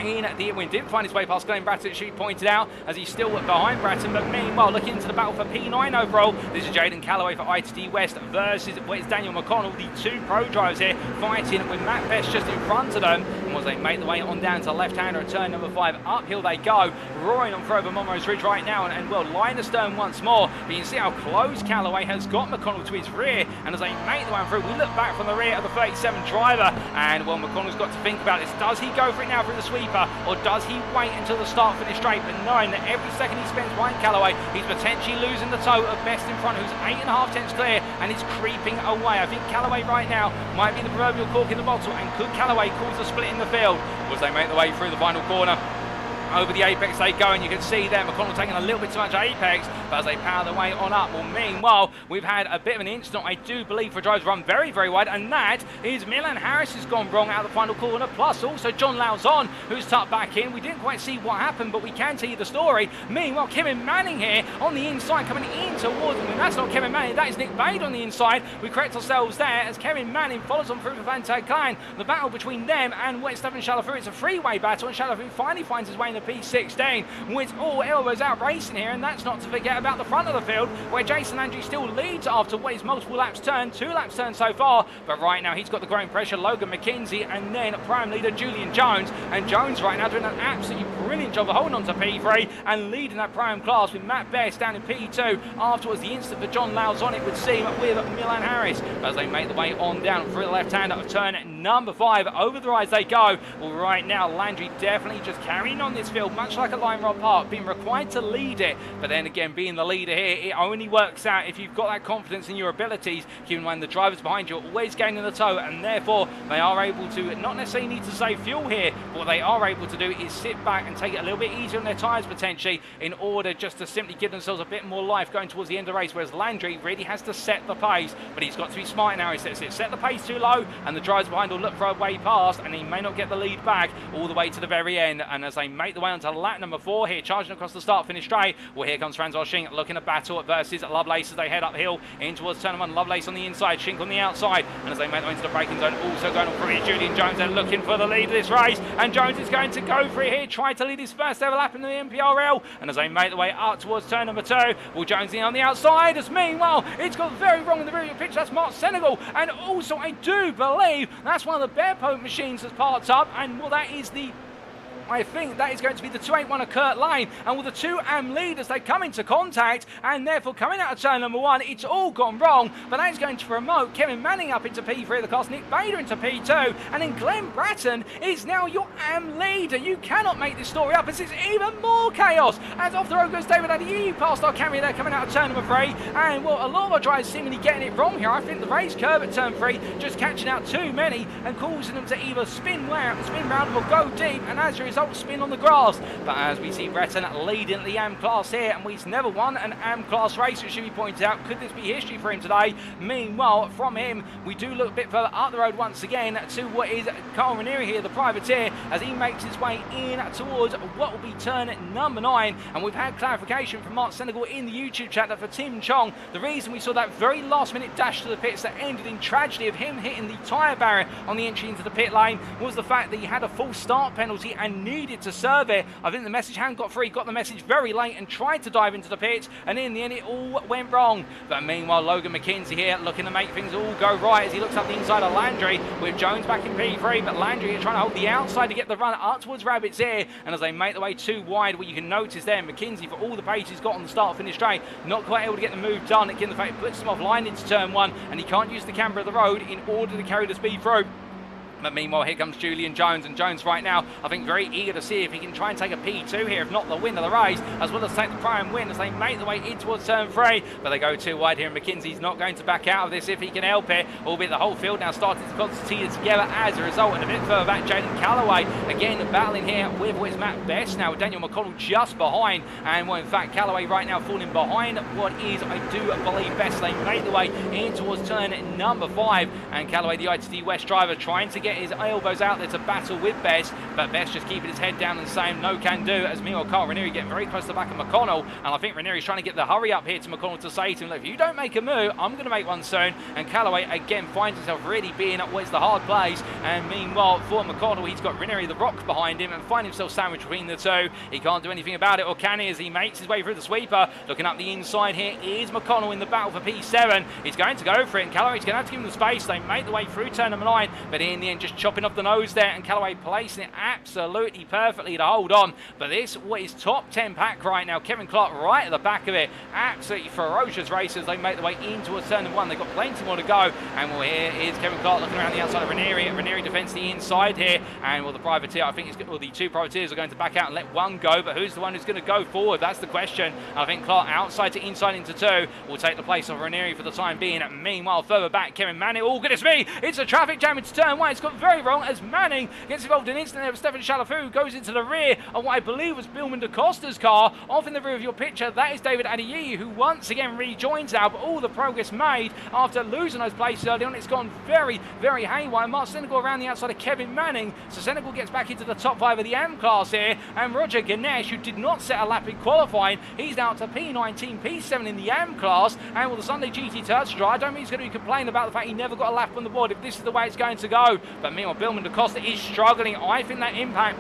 in the win, didn't find his way past Glenn Bratton, as she pointed out, as he's still behind Bratton, but meanwhile looking into the battle for P9 overall. This is Jaden Calloway for ITD West versus Daniel McConnell, the 2 pro drivers here fighting with Matt Best just in front of them, and as they make the way on down to left-hander at turn number 5, uphill they go, roaring on through over Monroe's Ridge right now, and well, line astern once more, but you can see how close Calloway has got McConnell to his rear, and as they make the way through, we look back from the rear of the 37 driver, and well, McConnell's got to think about this. Does he go for it now through the sweeper, or does he wait until the start finish straight? But knowing that every second he spends behind Calloway, he's potentially losing the toe of Best in front, who's 8.5 tenths clear, and he's creeping away. I think Calloway right now might be the proverbial cork in the bottle, and could Calloway cause a split in the field as they make the way through the final corner? Over the apex they go, and you can see there McConnell taking a little bit too much apex, but as they power their way on up, well, meanwhile we've had a bit of an incident, I do believe, for drivers run very, very wide, and that is Milan Harris has gone wrong out of the final corner, plus also John Lauzon, who's tucked back in. We didn't quite see what happened, but we can tell you the story. Meanwhile, Kevin Manning here on the inside coming in towards him, and that's not Kevin Manning, that is Nick Bade on the inside. We correct ourselves there as Kevin Manning follows on through for Van Tag Klein. The battle between them and Stefan Chalafu, it's a three-way battle, and Chalafu finally finds his way in the P16 with all elbows out racing here, and that's not to forget about the front of the field where Jason Landry still leads after what is multiple laps turned, 2 laps turned so far, but right now he's got the growing pressure, Logan McKenzie, and then prime leader Julian Jones, and Jones right now doing an absolutely brilliant job of holding on to P3 and leading that prime class with Matt Best down in P2. Afterwards the instant for John Lauzon, it would seem, with Milan Harris as they make the way on down through the left hand of turn number 5. Over the rise they go. Well, right now, Landry definitely just carrying on this field, much like a Line Rod Park, being required to lead it. But then again, being the leader here, it only works out if you've got that confidence in your abilities. Keep in mind the drivers behind you are always gaining the toe, and therefore they are able to not necessarily need to save fuel here, but what they are able to do is sit back and take it a little bit easier on their tyres potentially in order just to simply give themselves a bit more life going towards the end of the race, whereas Landry really has to set the pace, but he's got to be smart now. He sets it, set the pace too low, and the drivers behind will look for a way past, and he may not get the lead back all the way to the very end. And as they make the way onto lap number 4 here, charging across the start finish straight, well, here comes Francois Schink looking to battle versus Lovelace as they head uphill in towards turn 1. Lovelace on the inside, Schink on the outside, and as they make their way into the braking zone, also going on for it, Julian Jones. They're looking for the lead of this race, and Jones is going to go for it here, trying to lead his first ever lap in the MPRL. And as they make their way up towards turn number 2, well, Jones in on the outside, as meanwhile it's got very wrong in the rear of your pitch. That's Mark Senegal, and also I do believe that's one of the Bear Poke machines that's parked up, and well, that is the I think that is going to be the 281 of Kurt Lane, and with the 2 AM leaders, they come into contact, and therefore coming out of turn number 1, it's all gone wrong, but that is going to promote Kevin Manning up into P3 of the class, Nick Bader into P2, and then Glenn Bratton is now your AM leader. You cannot make this story up, as it's even more chaos, as off the road goes David Adeyemi past our camera there coming out of turn number 3, and well, a lot of our drivers seemingly getting it wrong here. I think the race curve at turn 3 just catching out too many and causing them to either spin round or go deep, and as a result spin on the grass. But as we see Breton leading the AM class here, and he's never won an AM class race, it should be pointed out. Could this be history for him today? Meanwhile, from him, we do look a bit further up the road once again to what is Carl Ranieri here, the privateer, as he makes his way in towards what will be turn number 9. And we've had clarification from Mark Senegal in the YouTube chat that for Tim Chong, the reason we saw that very last minute dash to the pits that ended in tragedy of him hitting the tyre barrier on the entry into the pit lane was the fact that he had a full start penalty and needed to serve it. I think the message hadn't got through. He got the message very late and tried to dive into the pits, and in the end it all went wrong. But meanwhile, Logan McKenzie here looking to make things all go right as he looks up the inside of Landry with Jones back in P3, but Landry is trying to hold the outside to get the run up towards Rabbit's Ear, and as they make the way too wide, what you can notice there, McKenzie, for all the pace he's got on the start finish straight, not quite able to get the move done. Again, the fact it puts him offline into turn 1, and he can't use the camber of the road in order to carry the speed through. But meanwhile, here comes Julian Jones, and Jones right now, I think, very eager to see if he can try and take a P2 here, if not the win of the race, as well as take the prime win as they make the way in towards turn 3. But they go too wide here, and McKenzie's not going to back out of this if he can help it, albeit the whole field now starting to concertina together as a result. And a bit further back, Jaden Callaway, again battling here with what's Matt Best now, with Daniel McConnell just behind. And well, in fact, Callaway right now falling behind what is, I do believe, Best. They make the way in towards turn number 5, and Callaway, the ITD West driver, trying to get his elbows out there to battle with Best, but Best just keeping his head down and saying no can do, as meanwhile Carl Ranieri getting very close to the back of McConnell, and I think Ranieri's trying to get the hurry up here to McConnell to say to him, look, if you don't make a move, I'm going to make one soon. And Callaway again finds himself really being at what's the hard place, and meanwhile for McConnell, he's got Ranieri the rock behind him and find himself sandwiched between the two. He can't do anything about it, or can he, as he makes his way through the sweeper. Looking up the inside here is McConnell in the battle for P7. He's going to go for it, and Callaway's going to have to give him the space. They make the way through turn number 9, but in the end just chopping off the nose there, and Callaway placing it absolutely perfectly to hold on. But this what is top 10 pack right now. Kevin Clark right at the back of it. Absolutely ferocious racers. They make the way in towards turn number 1. They've got plenty more to go. And well, here is Kevin Clark looking around the outside of Ranieri. Ranieri defends the inside here. And well, the privateer, I think it's, well, the 2 privateers are going to back out and let one go. But who's the one who's going to go forward? That's the question. I think Clark outside to inside into 2 will take the place of Ranieri for the time being. Meanwhile, further back, Kevin Manning. Oh, goodness me! It's a traffic jam into turn 1. It's got very wrong as Manning gets involved in an incident there with Stefan Chalafu, goes into the rear of what I believe was Billman DaCosta's car. Off in the rear of your picture, that is David Adeyemi, who once again rejoins now, but all the progress made after losing those places early on, it's gone very, very haywire. Mark Senegal around the outside of Kevin Manning, so Senegal gets back into the top 5 of the AM class here, and Roger Ganesh, who did not set a lap in qualifying, he's now up to P19, P7 in the AM class, and with the Sunday GT Turtle drive, I don't think he's going to be complaining about the fact he never got a lap on the board if this is the way it's going to go. But meanwhile, Billman DaCosta is struggling. I think that impact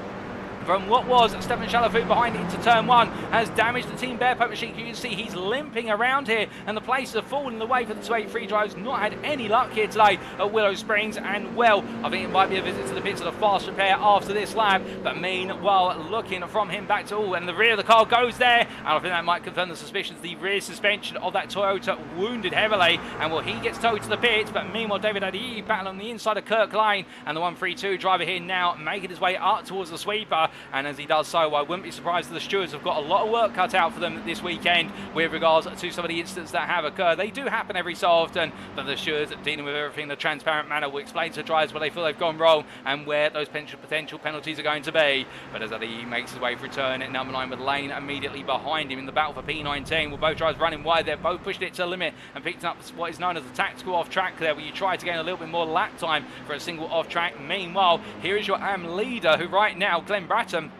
from what was Stefan Chalafoud behind into turn 1 has damaged the Team Bear Paper Sheik. You can see he's limping around here, and the places have fallen away for the 283 drives. Not had any luck here today at Willow Springs, and well, I think it might be a visit to the pits of the fast repair after this lap. But meanwhile, looking from him back to all, and the rear of the car goes there, and I think that might confirm the suspicions. The rear suspension of that Toyota wounded heavily, and well, he gets towed to the pits. But meanwhile, David Adeyemi battling on the inside of Kirk Lane, and the 132 driver here now making his way up towards the sweeper. And as he does so, I wouldn't be surprised if the stewards have got a lot of work cut out for them this weekend with regards to some of the incidents that have occurred. They do happen every so often, but the stewards dealing with everything in a transparent manner will explain to drivers where they feel they've gone wrong and where those potential penalties are going to be. But as he makes his way through turn at number 9 with Lane immediately behind him in the battle for P19, with both drivers running wide, they're both pushed it to the limit and picked up what is known as a tactical off-track there, where you try to gain a little bit more lap time for a single off-track. Meanwhile, here is your AM leader, who right now, Glenn Bratton.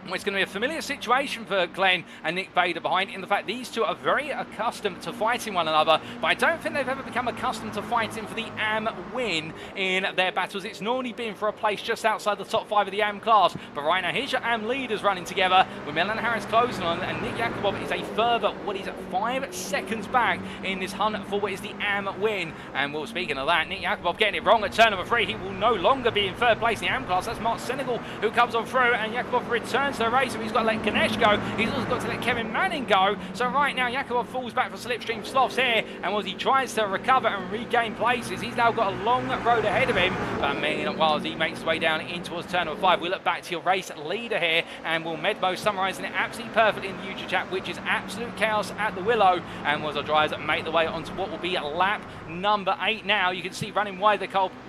Well, it's going to be a familiar situation for Glenn and Nick Bader behind, in the fact these two are very accustomed to fighting one another, but I don't think they've ever become accustomed to fighting for the AM win in their battles. It's normally been for a place just outside the top 5 of the AM class, but right now here's your AM leaders running together with Milan Harris closing on, and Nick Yakubov is a further, what is it, 5 seconds back in this hunt for what is the AM win. And well, speaking of that, Nick Yakubov getting it wrong at turn number 3. He will no longer be in 3rd place in the AM class. That's Mark Senegal who comes on through, and Yakubov returns to the race. He's got to let Ganesh go. He's also got to let Kevin Manning go. So right now, Yakubov falls back for slipstream sloughs here, and as he tries to recover and regain places, he's now got a long road ahead of him. But meanwhile, as he makes his way down in towards turn number 5, we look back to your race leader here, and will Medbo summarising it absolutely perfectly in the YouTube chat, which is absolute chaos at the Willow. And as our drivers make the way onto what will be lap number 8 now, you can see running wide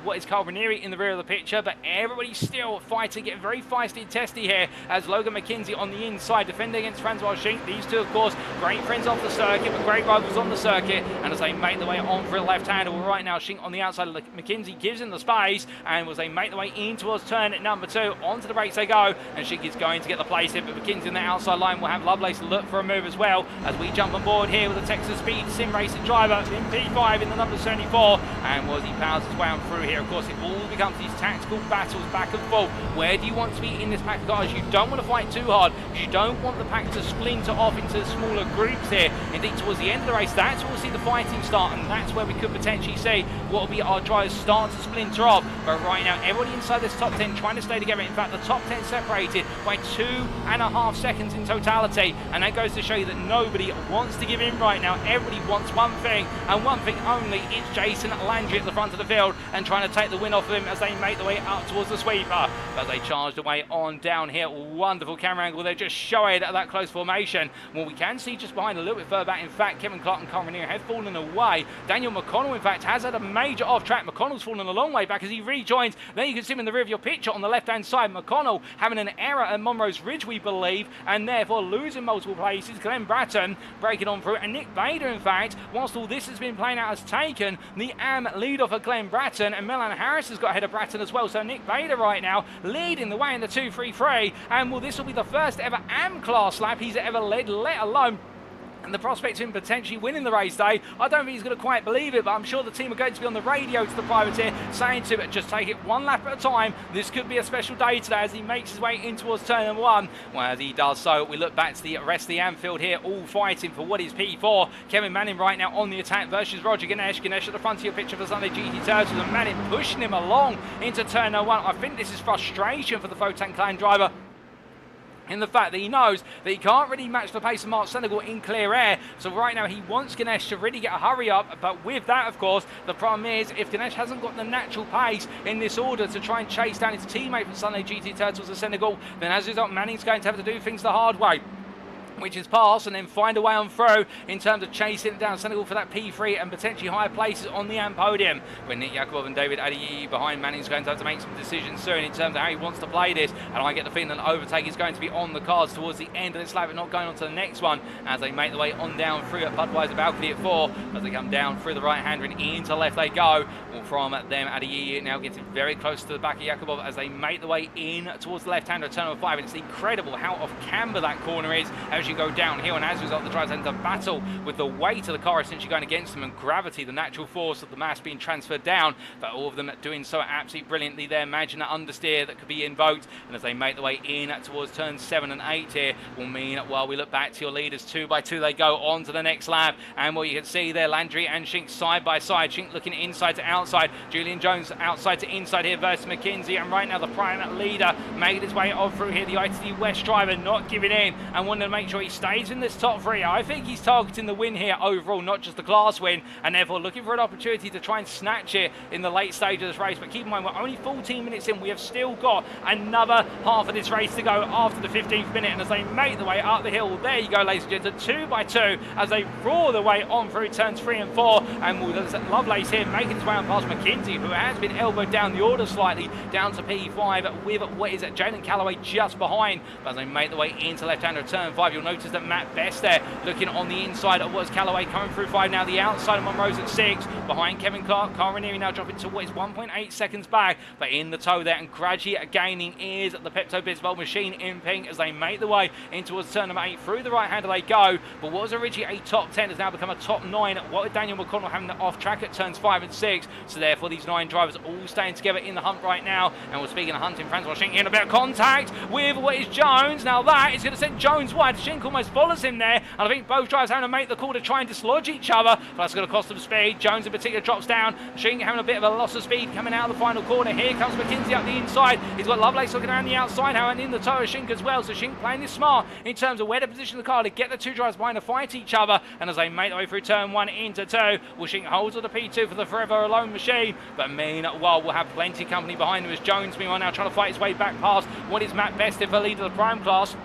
what is Carl Ranieri in the rear of the picture, but everybody's still fighting, getting very feisty and testy here, as Logan McKenzie on the inside defending against Francois Schink. These two, of course, great friends off the circuit, but great rivals on the circuit. And as they make their way on for a left-hander, well, right now Schink on the outside of McKenzie gives him the space, and as they make their way in towards turn at number 2, onto the brakes they go, and Schink is going to get the place in, but McKenzie on the outside line will have Lovelace look for a move as well, as we jump on board here with the Texas Speed Sim Racing driver in P5 in the number 74, and as he powers his way on through here, of course, it all becomes these tactical battles back and forth. Where do you want to be in this pack of cars? You don't want to fight too hard, because you don't want the pack to splinter off into smaller groups here. Indeed, towards the end of the race, that's where we'll see the fighting start, and that's where we could potentially see what will be our drivers start to splinter off. But right now, everybody inside this top 10 trying to stay together. In fact, the top 10 separated by 2.5 seconds in totality, and that goes to show you that nobody wants to give in right now. Everybody wants one thing, and one thing only. It's Jason Landry at the front of the field and trying to take the win off of him as they make their way up towards the sweeper. But they charged away on down here. Wonderful camera angle. They're just showing at that close formation. Well, we can see just behind a little bit further back, in fact, Kevin Clark and Carl Ranieri have fallen away. Daniel McConnell, in fact, has had a major off-track. McConnell's fallen a long way back as he rejoins. Then you can see him in the rear of your picture on the left-hand side. McConnell having an error at Monroe's Ridge, we believe, and therefore losing multiple places. Glenn Bratton breaking on through, and Nick Bader, in fact, whilst all this has been playing out, has taken the AM lead off of Glenn Bratton, and Milan Harris has got ahead of Bratton as well. So Nick Bader right now leading the way in the 2-3-3, and well, this will be the first ever AM class lap he's ever led, let alone and the prospect of him potentially winning the race day. I don't think he's going to quite believe it, but I'm sure the team are going to be on the radio to the privateer saying to him, just take it one lap at a time. This could be a special day today, as he makes his way in towards turn number 1. Well, as he does so, we look back to the rest of the Anfield here, all fighting for what is P4. Kevin Manning right now on the attack versus Roger Ganesh. Ganesh at the front of your picture for Sunday GT Turtles, and Manning pushing him along into turn number 1. I think this is frustration for the Photon Clan driver, in the fact that he knows that he can't really match the pace of Mark Senegal in clear air. So right now he wants Ganesh to really get a hurry up, but with that, of course, the problem is if Ganesh hasn't got the natural pace in this order to try and chase down his teammate from Sunday GT Turtles of Senegal, then as a result, Manning's going to have to do things the hard way, which is pass and then find a way on through in terms of chasing down Senegal for that P3 and potentially higher places on the AM podium. When Nick Yakubov and David Adeyemi behind, Manning's going to have to make some decisions soon in terms of how he wants to play this, and I get the feeling that overtake is going to be on the cards towards the end of this lap and not going on to the next one, as they make their way on down through at Budweiser Balcony at 4, as they come down through the right hander and into left they go. Well, from them, Adeyemi now getting very close to the back of Yakubov as they make their way in towards the left hander at turn number 5, and it's incredible how off camber that corner is as essentially go downhill, and as a result, the drivers enter battle with the weight of the car essentially going against them, and gravity, the natural force of the mass being transferred down, but all of them doing so absolutely brilliantly there. Imagine that understeer that could be invoked, and as they make their way in towards turns 7 and 8 here, will mean, well, we look back to your leaders 2 by 2, they go on to the next lap, and what you can see there, Landry and Shink side by side, Shink looking inside to outside, Julian Jones outside to inside here versus McKinsey, and right now the prime leader made his way on through here, the ITD West driver not giving in and wanting to make sure he stays in this top 3. I think he's targeting the win here overall, not just the class win, and therefore looking for an opportunity to try and snatch it in the late stage of this race. But keep in mind, we're only 14 minutes in, we have still got another half of this race to go after the 15th minute, and as they make their way up the hill, there you go, ladies and gentlemen, 2 by 2 as they roar their way on through turns 3 and 4, and Lovelace here making his way on past McKinsey, who has been elbowed down the order slightly, down to P5 with what is Jalen Calloway just behind. But as they make their way into left-hander turn 5, you'll notice that Matt Best there looking on the inside of what's Calloway coming through 5 now, the outside of Monroe's at 6, behind Kevin Clark. Ranieri now dropping to what is 1.8 seconds back, but in the tow there, and gradually gaining is the Pepto-Bismol machine in pink as they make their way in towards turn number 8. Through the right-hander they go, but what was originally a top 10 has now become a top 9. What with Daniel McConnell having the off-track at turns 5 and 6, so therefore these 9 drivers all staying together in the hunt right now. And we're speaking of hunting, Francois Shink in a bit of contact with what is Jones. Now that is going to send Jones wide. Shink almost follows him there, and I think both drivers having to make the call to try and dislodge each other, but that's going to cost them speed. Jones in particular drops down, Shink having a bit of a loss of speed coming out of the final corner. Here comes McKinsey up the inside, he's got Lovelace looking around the outside now, and in the tow of Shink as well, so Shink playing this smart in terms of where to position the car to get the 2 drivers behind to fight each other. And as they make their way through turn 1 into 2, well, Shink holds on the P2 for the forever alone machine, but meanwhile we'll have plenty of company behind him as Jones meanwhile now trying to fight his way back past what is Matt Best for lead of the prime class.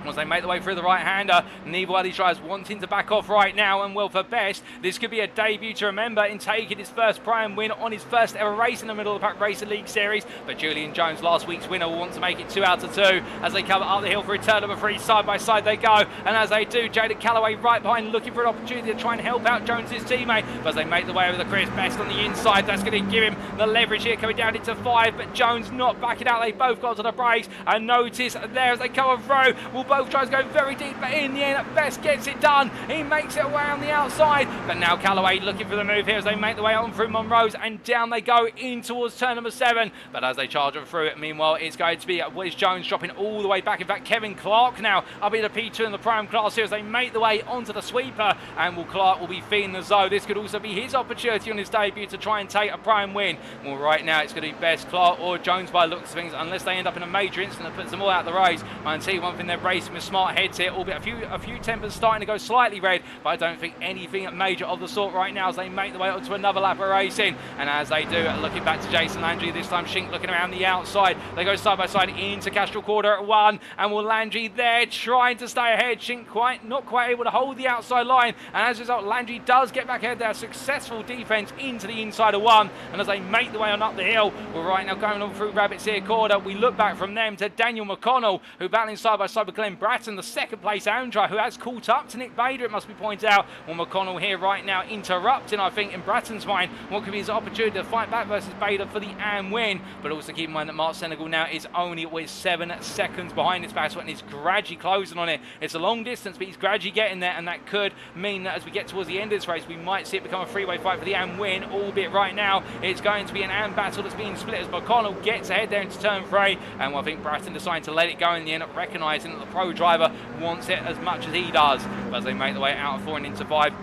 As they make their way through the right-hander, neither one of these drivers wanting to back off right now, and well, for Best, this could be a debut to remember in taking his first prime win on his first ever race in the middle of the pack Racing League Series. But Julian Jones, last week's winner, will want to make it 2 out of 2 as they come up the hill for turn number 3. Side by side they go, and as they do, Jaden Calloway right behind looking for an opportunity to try and help out Jones's teammate. But as they make their way over the Chris, Best on the inside, that's going to give him the leverage here coming down into 5, but Jones not backing out. They both got to the brakes, and notice there as they come through, will both drivers go very deep, but in the end Best gets it done. He makes it away on the outside, but now Calloway looking for the move here as they make their way on through Monroe's, and down they go in towards turn number 7. But as they charge them through it, meanwhile it's going to be Wes Jones dropping all the way back. In fact, Kevin Clark now up in the P2 in the prime class here as they make their way onto the sweeper, and Clark will be feeding the zone. This could also be his opportunity on his debut to try and take a prime win. Well, right now it's going to be Best, Clark or Jones by looks of things, unless they end up in a major incident that puts them all out of the race. I can tell you one thing, they're racing with smart heads here, albeit a few tempers starting to go slightly red, but I don't think anything major of the sort right now as they make their way onto another lap of racing. And as they do, looking back to Jason Landry, this time Shink looking around the outside. They go side by side into Castrol Quarter at 1, and will Landry there trying to stay ahead. Shink not quite able to hold the outside line, and as a result Landry does get back ahead there. Successful defense into the inside of 1, and as they make their way on up the hill, we're right now going on through Rabbit's Ear Quarter. We look back from them to Daniel McConnell, who battling side by side with Glenn Bratton, the second place Andra, who has caught up to Nick Bader, it must be pointed out. Well, McConnell here right now interrupting, I think, in Bratton's mind what could be his opportunity to fight back versus Bader for the AM win. But also keep in mind that Mark Senegal now is only 7 seconds behind this battle, and he's gradually closing on it. It's a long distance, but he's gradually getting there, and that could mean that as we get towards the end of this race, we might see it become a three-way fight for the AM win, albeit right now it's going to be an AM battle that's being split as McConnell gets ahead there into turn 3, and I think Bratton deciding to let it go in the end, recognising that the pro driver wants it as much as he does. But as they make their way out of 4 and into 5,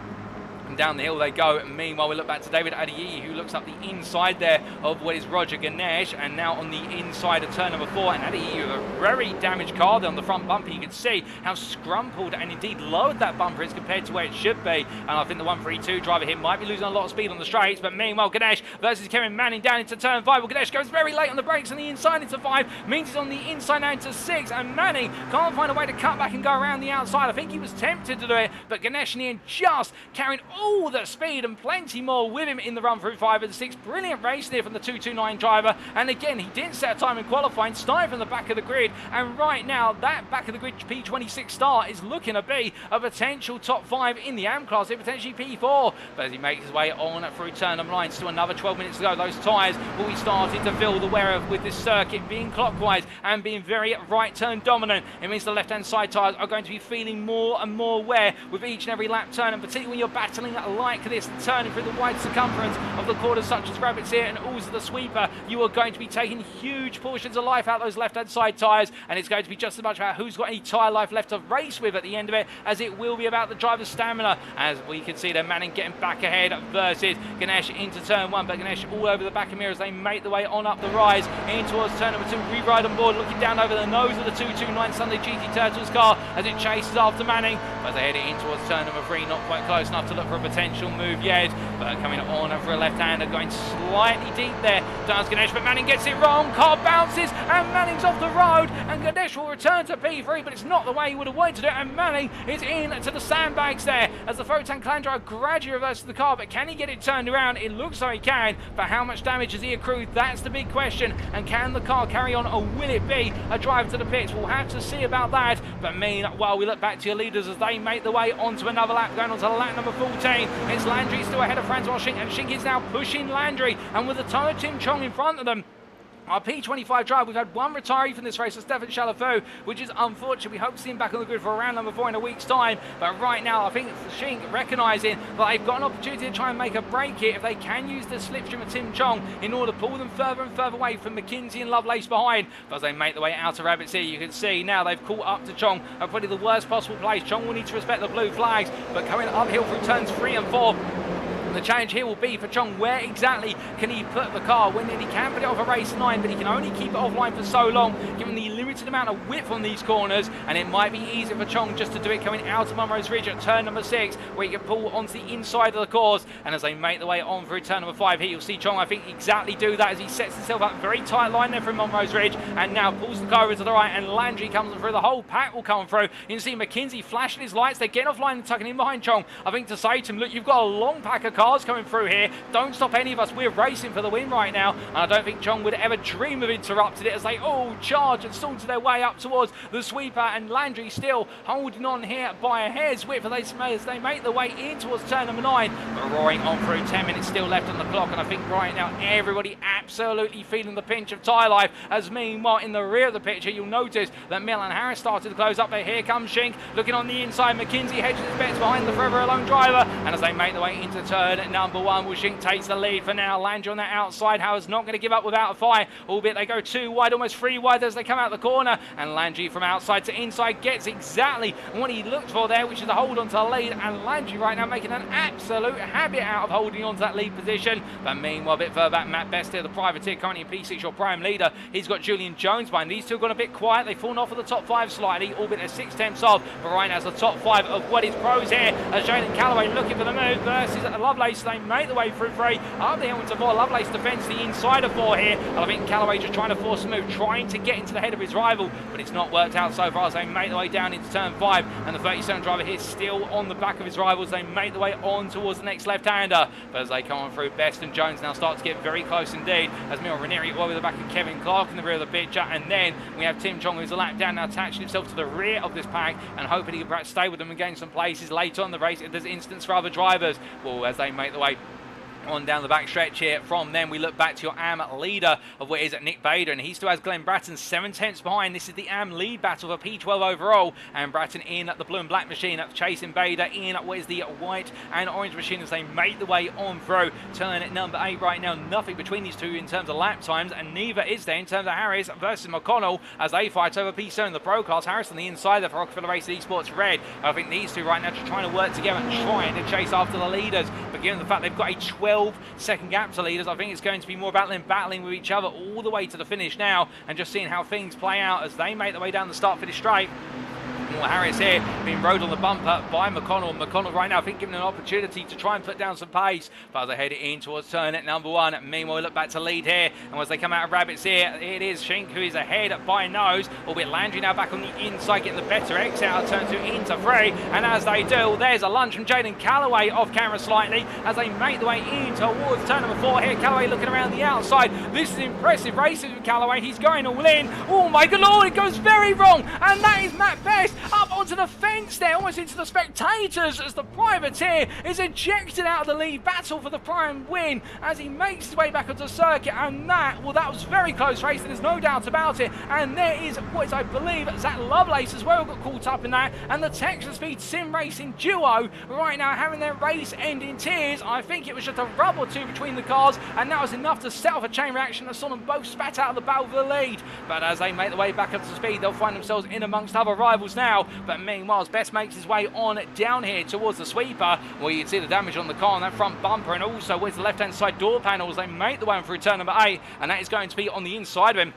and down the hill they go. And meanwhile we look back to David Adeyi, who looks up the inside there of what is Roger Ganesh, and now on the inside of turn number 4, and Adeyi with a very damaged car there on the front bumper. You can see how scrumpled and indeed lowered that bumper is compared to where it should be, and I think the 132 driver here might be losing a lot of speed on the straights. But meanwhile Ganesh versus Kevin Manning down into turn 5. Well, Ganesh goes very late on the brakes on the inside into 5, means he's on the inside now into 6, and Manning can't find a way to cut back and go around the outside. I think he was tempted to do it, but Ganesh in the end just carrying all the speed and plenty more with him in the run through 5 and 6. Brilliant race there from the 229 driver, and again he didn't set a time in qualifying, starting from the back of the grid, and right now that back of the grid P26 start is looking to be a potential top 5 in the AM class, potentially P4, but as he makes his way on through turn number 9, still another 12 minutes to go. Those tyres will be starting to feel the wear of with this circuit being clockwise and being very right turn dominant. It means the left hand side tyres are going to be feeling more and more wear with each and every lap turn, and particularly when you're battling like this, turning through the wide circumference of the corners such as Rabbits here and also the sweeper, you are going to be taking huge portions of life out of those left hand side tyres, and it's going to be just as much about who's got any tyre life left to race with at the end of it as it will be about the driver's stamina. As we can see there, Manning getting back ahead versus Ganesh into turn 1, but Ganesh all over the back of mirror as they make the way on up the rise in towards turn number 2. Re-ride on board, looking down over the nose of the 229 Sunday GT Turtles car as it chases after Manning, but they head in towards turn number 3, not quite close enough to look for a potential move yet, but coming on for a left-hander, going slightly deep there, does Ganesh, but Manning gets it wrong, car bounces, and Manning's off the road, and Ganesh will return to P3, but it's not the way he would have wanted to do it, and Manning is in to the sandbags there, as the Photon Calandra gradually reverses the car, but can he get it turned around? It looks like he can, but how much damage has he accrued? That's the big question, and can the car carry on, or will it be a drive to the pits? We'll have to see about that, but meanwhile we look back to your leaders as they make the way onto another lap, going on to lap number 14. It's Landry still ahead of Francois Schink, and Schink is now pushing Landry, and with a ton of Tim Chong in front of them. Our P25 drive, we've had one retiree from this race, that's Stefan Chalafoe, which is unfortunate. We hope to see him back on the grid for round number 4 in a week's time. But right now, I think Schink recognising that they've got an opportunity to try and make a break here if they can use the slipstream of Tim Chong in order to pull them further and further away from McKinsey and Lovelace behind. But as they make the way out of Rabbits here, you can see now they've caught up to Chong at probably the worst possible place. Chong will need to respect the blue flags, but coming uphill through turns 3 and 4, the challenge here will be for Chong, where exactly can he put the car when he can put it off a race 9, but he can only keep it offline for so long given the limited amount of width on these corners, and it might be easier for Chong just to do it coming out of Munro's Ridge at turn number 6 where he can pull onto the inside of the course. And as they make the way on through turn number 5 here, you'll see Chong I think exactly do that as he sets himself up very tight line there from Munro's Ridge and now pulls the car over to the right, and Landry comes through, the whole pack will come through. You can see McKinsey flashing his lights, they're getting offline and tucking in behind Chong, I think to say to him, look, you've got a long pack of cars coming through here, don't stop any of us, we're racing for the win right now. And I don't think Chong would ever dream of interrupting it as they all charge and saunter their way up towards the sweeper, and Landry still holding on here by a hair's width as they make the way in towards turn number 9, but roaring on through. 10 minutes still left on the clock, and I think right now everybody absolutely feeling the pinch of tyre life, as meanwhile in the rear of the picture you'll notice that Milan Harris started to close up, but here comes Schink looking on the inside. McKinsey hedges his bets behind the forever alone driver, and as they make the way into turn number 1, Schink takes the lead for now. Landry on that outside, Howard's not going to give up without a fight, albeit they go 2 wide, almost 3 wide as they come out the corner, and Landry from outside to inside gets exactly what he looked for there, which is a hold on to the lead, and Landry right now making an absolute habit out of holding on to that lead position. But meanwhile a bit further back, Matt Best here, the privateer, currently in P6, your prime leader, he's got Julian Jones behind. These two have gone a bit quiet, they've fallen off of the top 5 slightly, albeit they're 6/10 off, but right now it's the top 5 of what is pros here as Jalen Callaway looking for the move versus Lovelace. They make the way through 3 up the hill into 4. Lovelace defends the inside of 4 here, and I think Callaway just trying to force a move, trying to get into the head of his rival, but it's not worked out so far as they make the way down into turn 5, and the 37 driver here still on the back of his rivals. They make the way on towards the next left-hander, but as they come on through, Best and Jones now start to get very close indeed, as Miro Ranieri over the back of Kevin Clark in the rear of the picture, and then we have Tim Chong, who's a lap down now, attaching himself to the rear of this pack and hoping he can perhaps stay with them and gain some places later on the race if there's instance for other drivers. Well, as they make the way on down the back stretch here from them, we look back to your AM leader of what is Nick Bader, and he still has Glenn Bratton 7/10 behind. This is the AM lead battle for P12 overall, and Bratton in the blue and black machine chasing Bader in what is the white and orange machine as they make the way on through turn number 8. Right now nothing between these two in terms of lap times, and neither is there in terms of Harris versus McConnell as they fight over P7 in the pro class. Harris on the inside there for Rockefeller Racing Esports Red. I think these two right now just trying to work together and trying to chase after the leaders, but given the fact they've got a 12-second gap to leaders, I think it's going to be more about them battling with each other all the way to the finish now, and just seeing how things play out as they make their way down the start-finish straight. Well, Harris here being rode on the bumper by McConnell. McConnell right now, I think, given an opportunity to try and put down some pace. But as they head in towards turn at number 1. Meanwhile, we look back to lead here. And as they come out of Rabbits here, it is Shink who is ahead by nose. Albeit Landry now back on the inside, getting the better exit out of turn 2 into 3. And as they do, there's a lunge from Jaden Callaway off camera slightly as they make the way in towards turn number 4 here. Callaway looking around the outside. This is impressive racing from Callaway. He's going all in. Oh my good lord, it goes very wrong. And that is Matt Best up onto the fence there, almost into the spectators as the privateer is ejected out of the lead battle for the prime win as he makes his way back onto the circuit. And that was very close racing, there's no doubt about it. And there is what is, I believe, Zach Lovelace as well got caught up in that, and the Texas Speed Sim Racing duo right now having their race end in tears. I think it was just a rub or two between the cars, and that was enough to set off a chain reaction that saw them both spat out of the battle for the lead. But as they make the way back up to speed, they'll find themselves in amongst other rivals now. But meanwhile, Best makes his way on down here towards the sweeper, where you can see the damage on the car on that front bumper, and also with the left-hand side door panels. They make the way through turn number 8, and that is going to be on the inside of him.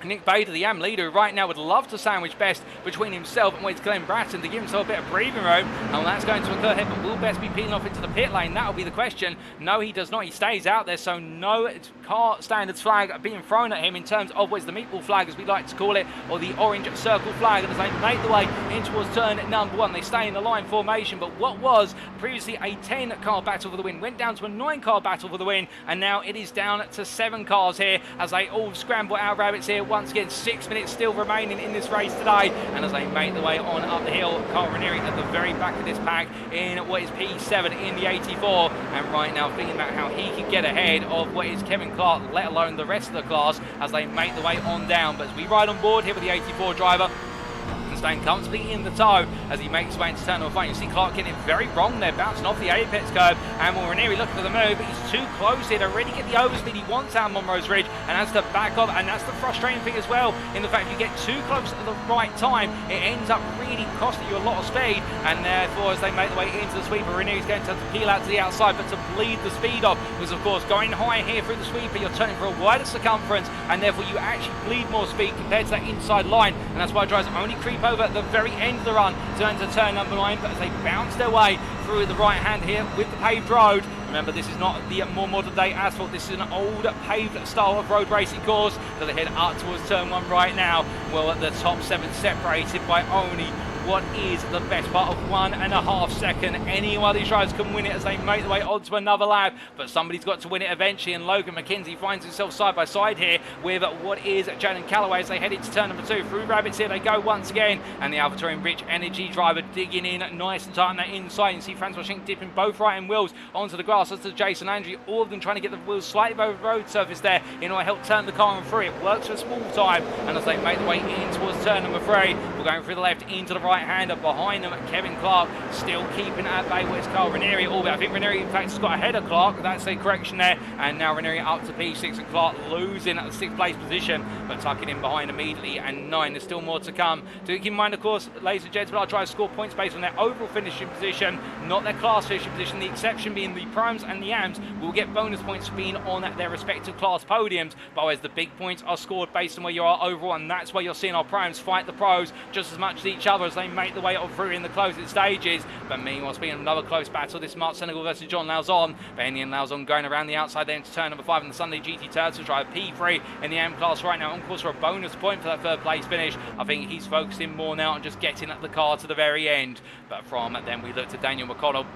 Nick Bader, the AM leader, right now would love to sandwich Best between himself and with Glenn Bratton to give himself a bit of breathing room. And that's going to occur here, but will Best be peeling off into the pit lane? That'll be the question. No, he does not. He stays out there, so no car standards flag being thrown at him in terms of what's the meatball flag, as we like to call it, or the orange circle flag. And as they make the way in towards turn number 1, they stay in the line formation. But what was previously a 10-car battle for the win went down to a 9-car battle for the win, and now it is down to 7 cars here as they all scramble out Rabbits here. Once again, 6 minutes still remaining in this race today, and as they make the way on up the hill, Carl Ranieri at the very back of this pack in what is P7 in the 84, and right now thinking about how he could get ahead of what is Kevin Clark, let alone the rest of the class, as they make the way on down. But as we ride on board here with the 84 driver, staying comfortably in the tow as he makes his way into turn number 5. You see Clark getting it very wrong there, bouncing off the apex curve, and Ranieri looking for the move, but he's too close here to really get the overspeed he wants out Monroe's Ridge, and has to back off. And that's the frustrating thing as well, in the fact if you get too close at the right time, it ends up really costing you a lot of speed. And therefore, as they make the way into the sweeper, Ranieri's going to have to peel out to the outside, but to bleed the speed off, because of course going high here through the sweeper, you're turning for a wider circumference, and therefore you actually bleed more speed compared to that inside line. And that's why drivers only creep over at the very end of the run to enter turn number 9, but as they bounce their way through the right hand here with the paved road. Remember, this is not the more modern day asphalt, this is an old paved style of road racing course. So they head up towards turn 1 right now. Well, at the top 7 separated by only what is the best part of 1.5 seconds. Any one of these drivers can win it as they make the way onto another lap, but somebody's got to win it eventually, and Logan McKenzie finds himself side by side here with what is Jaden Callaway as they head into turn number 2. Through Rabbits here they go once again, and the AlphaTauri Rich Energy driver digging in nice and tight on that inside. You see Francois Schenk dipping both right-hand wheels onto the grass, as does Jason Landry, all of them trying to get the wheels slightly above the road surface there in order to help turn the car on through. It works for a small time, and as they make the way in towards turn number 3, we're going through the left into the right-hander. Behind them, Kevin Clark still keeping at bay with Carl Ranieri. I think Ranieri in fact has got ahead of Clark, that's a correction there, and now Ranieri up to P6 and Clark losing at the 6th place position, but tucking in behind immediately. And 9, there's still more to come. Do keep in mind, of course, ladies and gentlemen, our drivers score points based on their overall finishing position, not their class finishing position. The exception being the primes and the AMs will get bonus points for being on their respective class podiums, but whereas the big points are scored based on where you are overall, and that's why you're seeing our primes fight the pros just as much as each other as they make the way on through in the closing stages. But meanwhile, speaking of another close battle, this Mark Senegal versus John Lauzon. Benny and Lauzon going around the outside there into turn number 5 in the Sunday GT Turtles drive P3 in the AM class right now, on course for a bonus point for that 3rd place finish. I think he's focusing more now on just getting at the car to the very end. But from then we look to Daniel McConnell,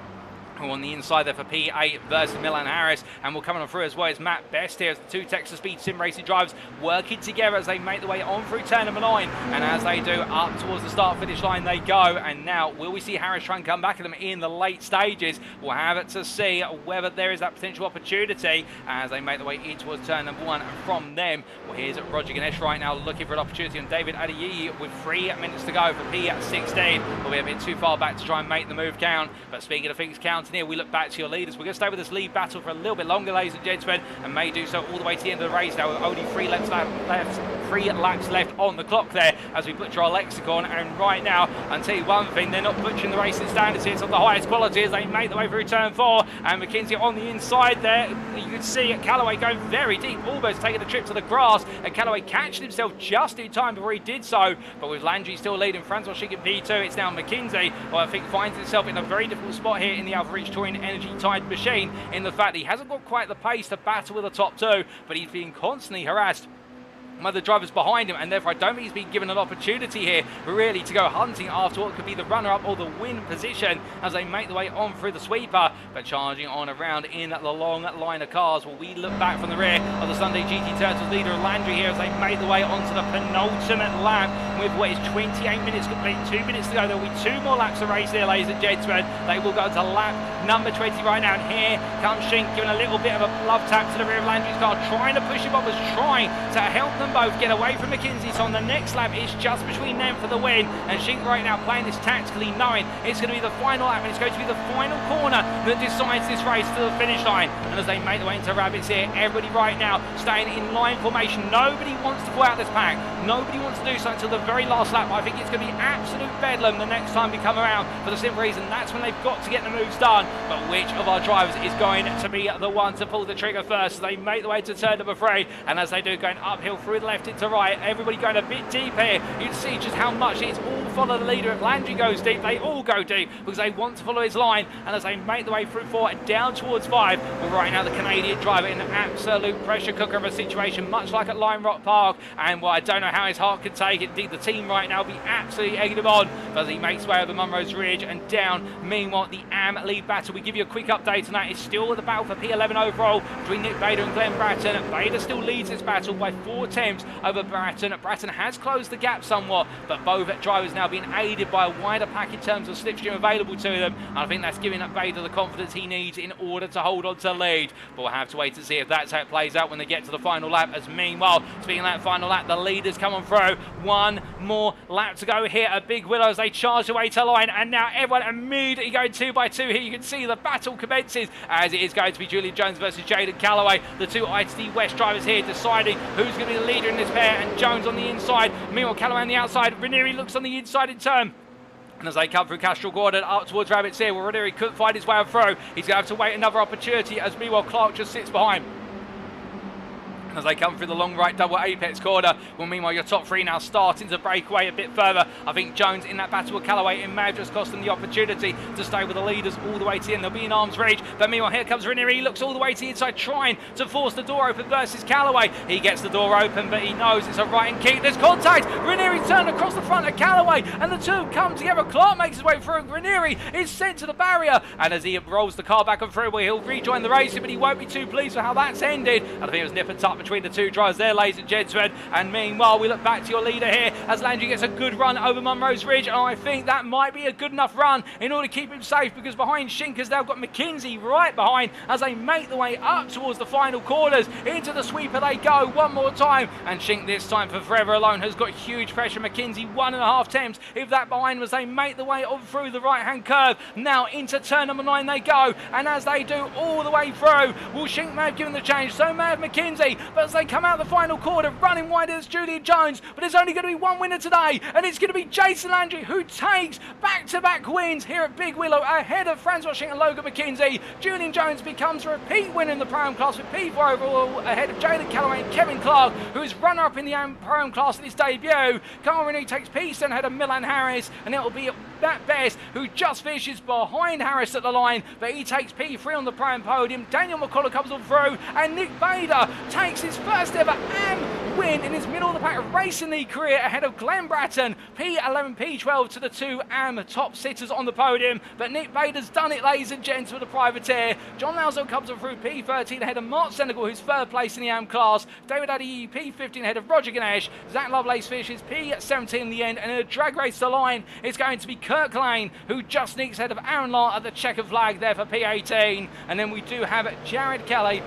who on the inside there for P8 versus Milan Harris, and we'll come on through as well as Matt Best here as the 2 Texas Speed Sim Racing drivers working together as they make the way on through turn number 9, and as they do, up towards the start finish line they go. And now will we see Harris try and come back at them in the late stages? We'll have it to see whether there is that potential opportunity as they make the way in towards turn number 1. And from them, well, here's Roger Ganesh right now looking for an opportunity on David Adeyi with 3 minutes to go for P16. We'll be a bit too far back to try and make the move count, but speaking of things counting and here we look back to your leaders. We're going to stay with this lead battle for a little bit longer, ladies and gentlemen, and may do so all the way to the end of the race now with only 3 laps left on the clock there as we butcher our lexicon. And right now, I'll tell you one thing, they're not butchering the racing standards here. It's of the highest quality as they make their way through turn 4, and McKenzie on the inside there. You can see Callaway going very deep, almost taking a trip to the grass, and Callaway catching himself just in time before he did so. But with Landry still leading Francois Schick in P2, it's now McKenzie who I think finds himself in a very difficult spot here in the Alpha Rich Touring Energy Tide machine, in the fact that he hasn't got quite the pace to battle with the top 2, but he's being constantly harassed by the drivers behind him, and therefore I don't think he's been given an opportunity here really to go hunting after what could be the runner-up or the win position as they make their way on through the sweeper. But charging on around in the long line of cars, well, we look back from the rear of the Sunday GT Turtles leader Landry here as they make their way onto the penultimate lap with what is 28 minutes complete, 2 minutes to go. There will be 2 more laps of race here, ladies and gentlemen. They will go to lap number 20 right now, and here comes Shink giving a little bit of a love tap to the rear of Landry's car, trying to push him up, was trying to help them both get away from McKenzie. So on the next lap, it's just between them for the win, and Shink right now playing this tactically, knowing it's going to be the final lap and it's going to be the final corner that decides this race to the finish line. And as they make their way into Rabbits here, everybody right now staying in line formation. Nobody wants to pull out this pack, nobody wants to do so until the very last lap. I think it's going to be absolute bedlam the next time we come around, for the simple reason that's when they've got to get the moves done. But which of our drivers is going to be the one to pull the trigger first? So they make their way to turn number 3, and as they do, going uphill through the left into right, everybody going a bit deep here. You can see just how much it's all follow the leader. If Landry goes deep, they all go deep because they want to follow his line. And as they make their way through 4 and down towards 5, well, right now the Canadian driver in an absolute pressure cooker of a situation, much like at Lime Rock Park. And well, I don't know how his heart can take it. Indeed, the team right now will be absolutely egging him on as he makes way over Munro's Ridge and down. Meanwhile, the AM lead battle, we give you a quick update on that. It's still the battle for P11 overall between Nick Bader and Glenn Bratton. Bader still leads this battle by 4 tenths over Bratton. Bratton has closed the gap somewhat, but both drivers now being aided by a wider pack in terms of slipstream available to them. And I think that's giving Bader the confidence he needs in order to hold on to the lead. But we'll have to wait to see if that's how it plays out when they get to the final lap. As meanwhile, speaking of that final lap, the leaders come on through. 1 more lap to go here at Big Willow as they charge away to line, and now everyone immediately going 2 by 2 here. You can see the battle commences as it is going to be Julian Jones versus Jaden Callaway, the 2 ITD West drivers here deciding who's going to be the leader in this pair, and Jones on the inside. Meanwhile, Callaway on the outside. Ranieri looks on the inside in turn. And as they come through Castrol Gordon up towards Rabbits here, well, Ranieri couldn't find his way through. He's going to have to wait another opportunity as meanwhile Clark just sits behind. As they come through the long right double apex corner. Well, meanwhile, your top 3 now starting to break away a bit further. I think Jones in that battle with Callaway, it may have just cost them the opportunity to stay with the leaders all the way to the end. They'll be in arm's reach. But meanwhile, here comes Ranieri. He looks all the way to the inside, trying to force the door open versus Callaway. He gets the door open, but he knows it's a right and keep. There's contact. Ranieri turned across the front of Callaway, and the 2 come together. Clark makes his way through. Ranieri is sent to the barrier, and as he rolls the car back and through, well, he'll rejoin the race, but he won't be too pleased with how that's ended. And I think it was nip and tuck between the 2 drivers there, ladies and gentlemen. And meanwhile, we look back to your leader here as Landry gets a good run over Munro's Ridge, and I think that might be a good enough run in order to keep him safe, because behind Shink has now got McKenzie right behind as they make their way up towards the final corners. Into the sweeper they go one more time, and Shink this time for forever alone has got huge pressure. McKenzie 1.5 tenths if that behind was. They make the way on through the right hand curve. Now into turn number 9 they go, and as they do all the way through, well, Shink may have given the change, so may have McKenzie, but as they come out the final corner, running wide is Julian Jones, but there's only going to be one winner today, and it's going to be Jason Landry, who takes back-to-back wins here at Big Willow ahead of Francois Schick and Logan McKenzie. Julian Jones becomes a repeat winner in the Pro-Am class with P4 overall ahead of Jaden Callaway and Kevin Clark, who is runner-up in the Pro-Am class in his debut. Carl Renew takes P7 ahead of Milan Harris, and it'll be Matt Best, who just finishes behind Harris at the line, but he takes P3 on the Pro-Am podium. Daniel McCullough comes on through, and Nick Bader takes his first ever AM win in his middle of the pack racing league career ahead of Glenn Bratton. P11, P12 to the 2 AM top sitters on the podium, but Nick Bader's done it, ladies and gents, with the privateer. John Lauzon comes on through P13 ahead of Mark Senegal, who's 3rd place in the AM class. David Addy P15 ahead of Roger Ganesh. Zach Lovelace finishes P17 in the end, and in a drag race to line, it's going to be Kirk Lane, who just sneaks ahead of Aaron Law at the checkered flag there for P18. And then we do have Jared Kelly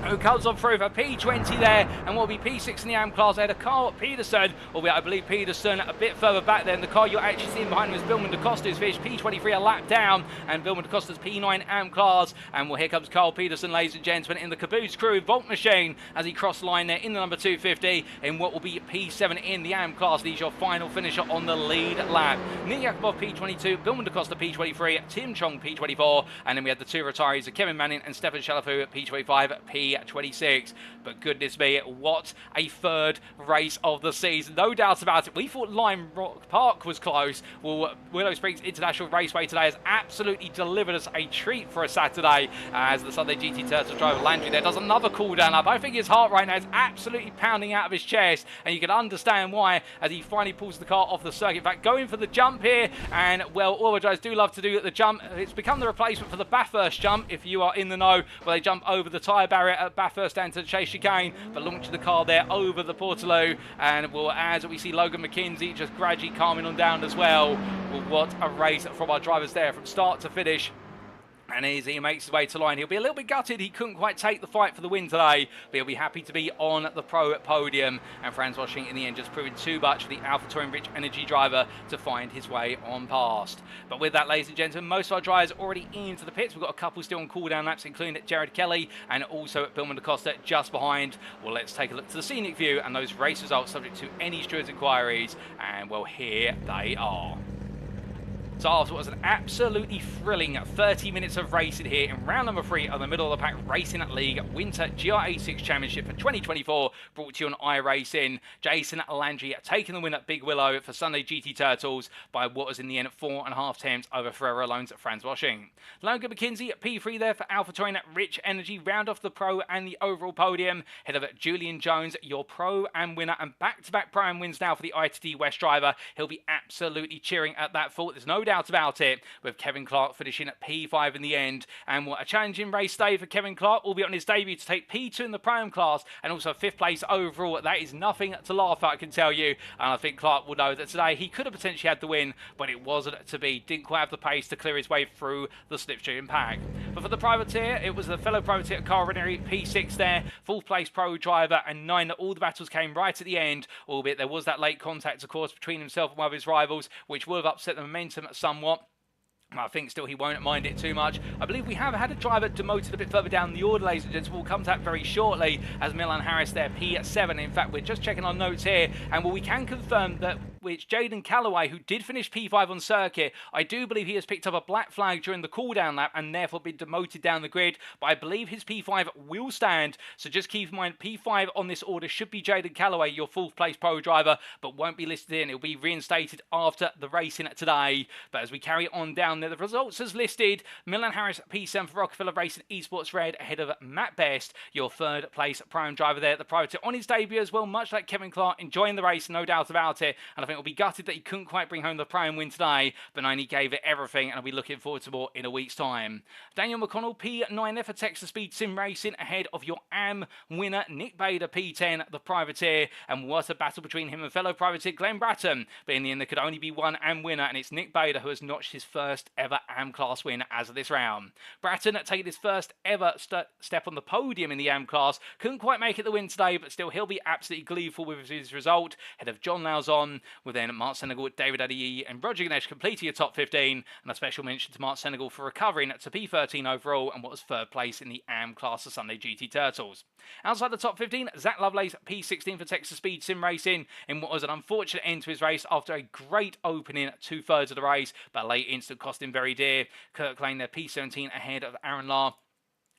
who comes on through for P20 there, and will be P6 in the AM class ahead of Carl Peterson, albeit I believe Peterson a bit further back there. And the car you're actually seeing behind him is Billman DaCosta, who's finished P23 a lap down, and Billman DaCosta's P9 AM class. And well, here comes Carl Peterson, ladies and gentlemen, in the Caboose Crew Vault Machine as he crossed the line there in the number 250 in what will be P7 in the AM class. He's your final finisher on the lead lap. Nick Yakubov P22, Billman DaCosta P23, Tim Chong P24, and then we had the two retirees of Kevin Manning and Stefan Shalafu at P25, P26. But goodness me, what a third race of the season. No doubt about it. We thought Lime Rock Park was close. Well, Willow Springs International Raceway today has absolutely delivered us a treat for a Saturday as the Sunday GT Turtles driver Landry there does another cool down up. I think his heart right now is absolutely pounding out of his chest, and you can understand why as he finally pulls the car off the circuit. In fact, going for the jump here, and well, all the drivers do love to do the jump. It's become the replacement for the Bathurst jump, if you are in the know, where they jump over the tyre barrier at Bathurst down to the Chase chicane, but launching the car there over the Portaloo. And well, as we see Logan McKenzie just gradually calming on down as well. Well, what a race from our drivers there from start to finish. And as he makes his way to line, he'll be a little bit gutted. He couldn't quite take the fight for the win today, but he'll be happy to be on the pro podium. And Franz Washing, in the end, just proving too much for the AlphaTauri Rich Energy driver to find his way on past. But with that, ladies and gentlemen, most of our drivers already into the pits. We've got a couple still on cool-down laps, including Jared Kelly and also at Billman DaCosta just behind. Well, let's take a look to the scenic view and those race results subject to any stewards' inquiries. And, well, here they are. So after what was an absolutely thrilling 30 minutes of racing here in round number 3 of the Middle of the Pack Racing League Winter GR86 Championship for 2024, brought to you on iRacing, Jason Landry taking the win at Big Willow for Sunday GT Turtles by what was in the end 4.5 attempts over Ferrero Alone's Franz Washing. Logan McKenzie at P3 there for AlphaTauri Rich Energy, round off the pro and the overall podium. Head of Julian Jones, your pro and winner, and back-to-back pro and wins now for the ITD West driver. He'll be absolutely cheering at that fault. There's no doubt about it, with Kevin Clark finishing at P5 in the end. And what a challenging race day for Kevin Clark, will be on his debut to take P2 in the Pro-Am class and also 5th place overall. That is nothing to laugh at, I can tell you. And I think Clark will know that today he could have potentially had the win, but it wasn't to be. Didn't quite have the pace to clear his way through the slipstream pack. But for the privateer, it was the fellow privateer Carl Ranieri, P6 there, 4th place pro driver, and 9 that all the battles came right at the end, albeit there was that late contact, of course, between himself and one of his rivals, which would have upset the momentum somewhat. I think still he won't mind it too much. I believe we have had a driver demoted a bit further down the order, ladies and gentlemen. We'll come to that very shortly as Milan Harris there, P7. In fact, we're just checking our notes here, and well, we can confirm that it's Jaden Calloway, who did finish P5 on circuit. I do believe he has picked up a black flag during the cool-down lap and therefore been demoted down the grid, but I believe his P5 will stand. So just keep in mind, P5 on this order should be Jaden Calloway, your 4th place pro driver, but won't be listed in. It'll be reinstated after the racing today. But as we carry on down there, the results as listed: Milan Harris P7 for Rockefeller Racing Esports Red ahead of Matt Best, your 3rd place pro driver there at the privateer on his debut as well, much like Kevin Clark, enjoying the race, no doubt about it. And I think will be gutted that he couldn't quite bring home the pro win today, but he gave it everything, and I'll be looking forward to more in a week's time. Daniel McConnell P9 there for Texas Speed Sim Racing ahead of your AM winner Nick Bader P10, the privateer. And what a battle between him and fellow privateer Glenn Bratton, but in the end there could only be one AM winner, and it's Nick Bader who has notched his first ever AM class win as of this round. Bratton taking his first ever step on the podium in the AM class, couldn't quite make it the win today, but still he'll be absolutely gleeful with his result, ahead of John Lauzon, with then Mark Senegal, David Adeyemi and Roger Ganesh completing your top 15, and a special mention to Mark Senegal for recovering to P13 overall and what was 3rd place in the AM class of Sunday GT Turtles. Outside the top 15, Zach Lovelace P16 for Texas Speed Sim Racing in what was an unfortunate end to his race after a great opening 2/3 of the race, but a late incident cost him very dear. Kirk Lane there P17 ahead of Aaron Lahr.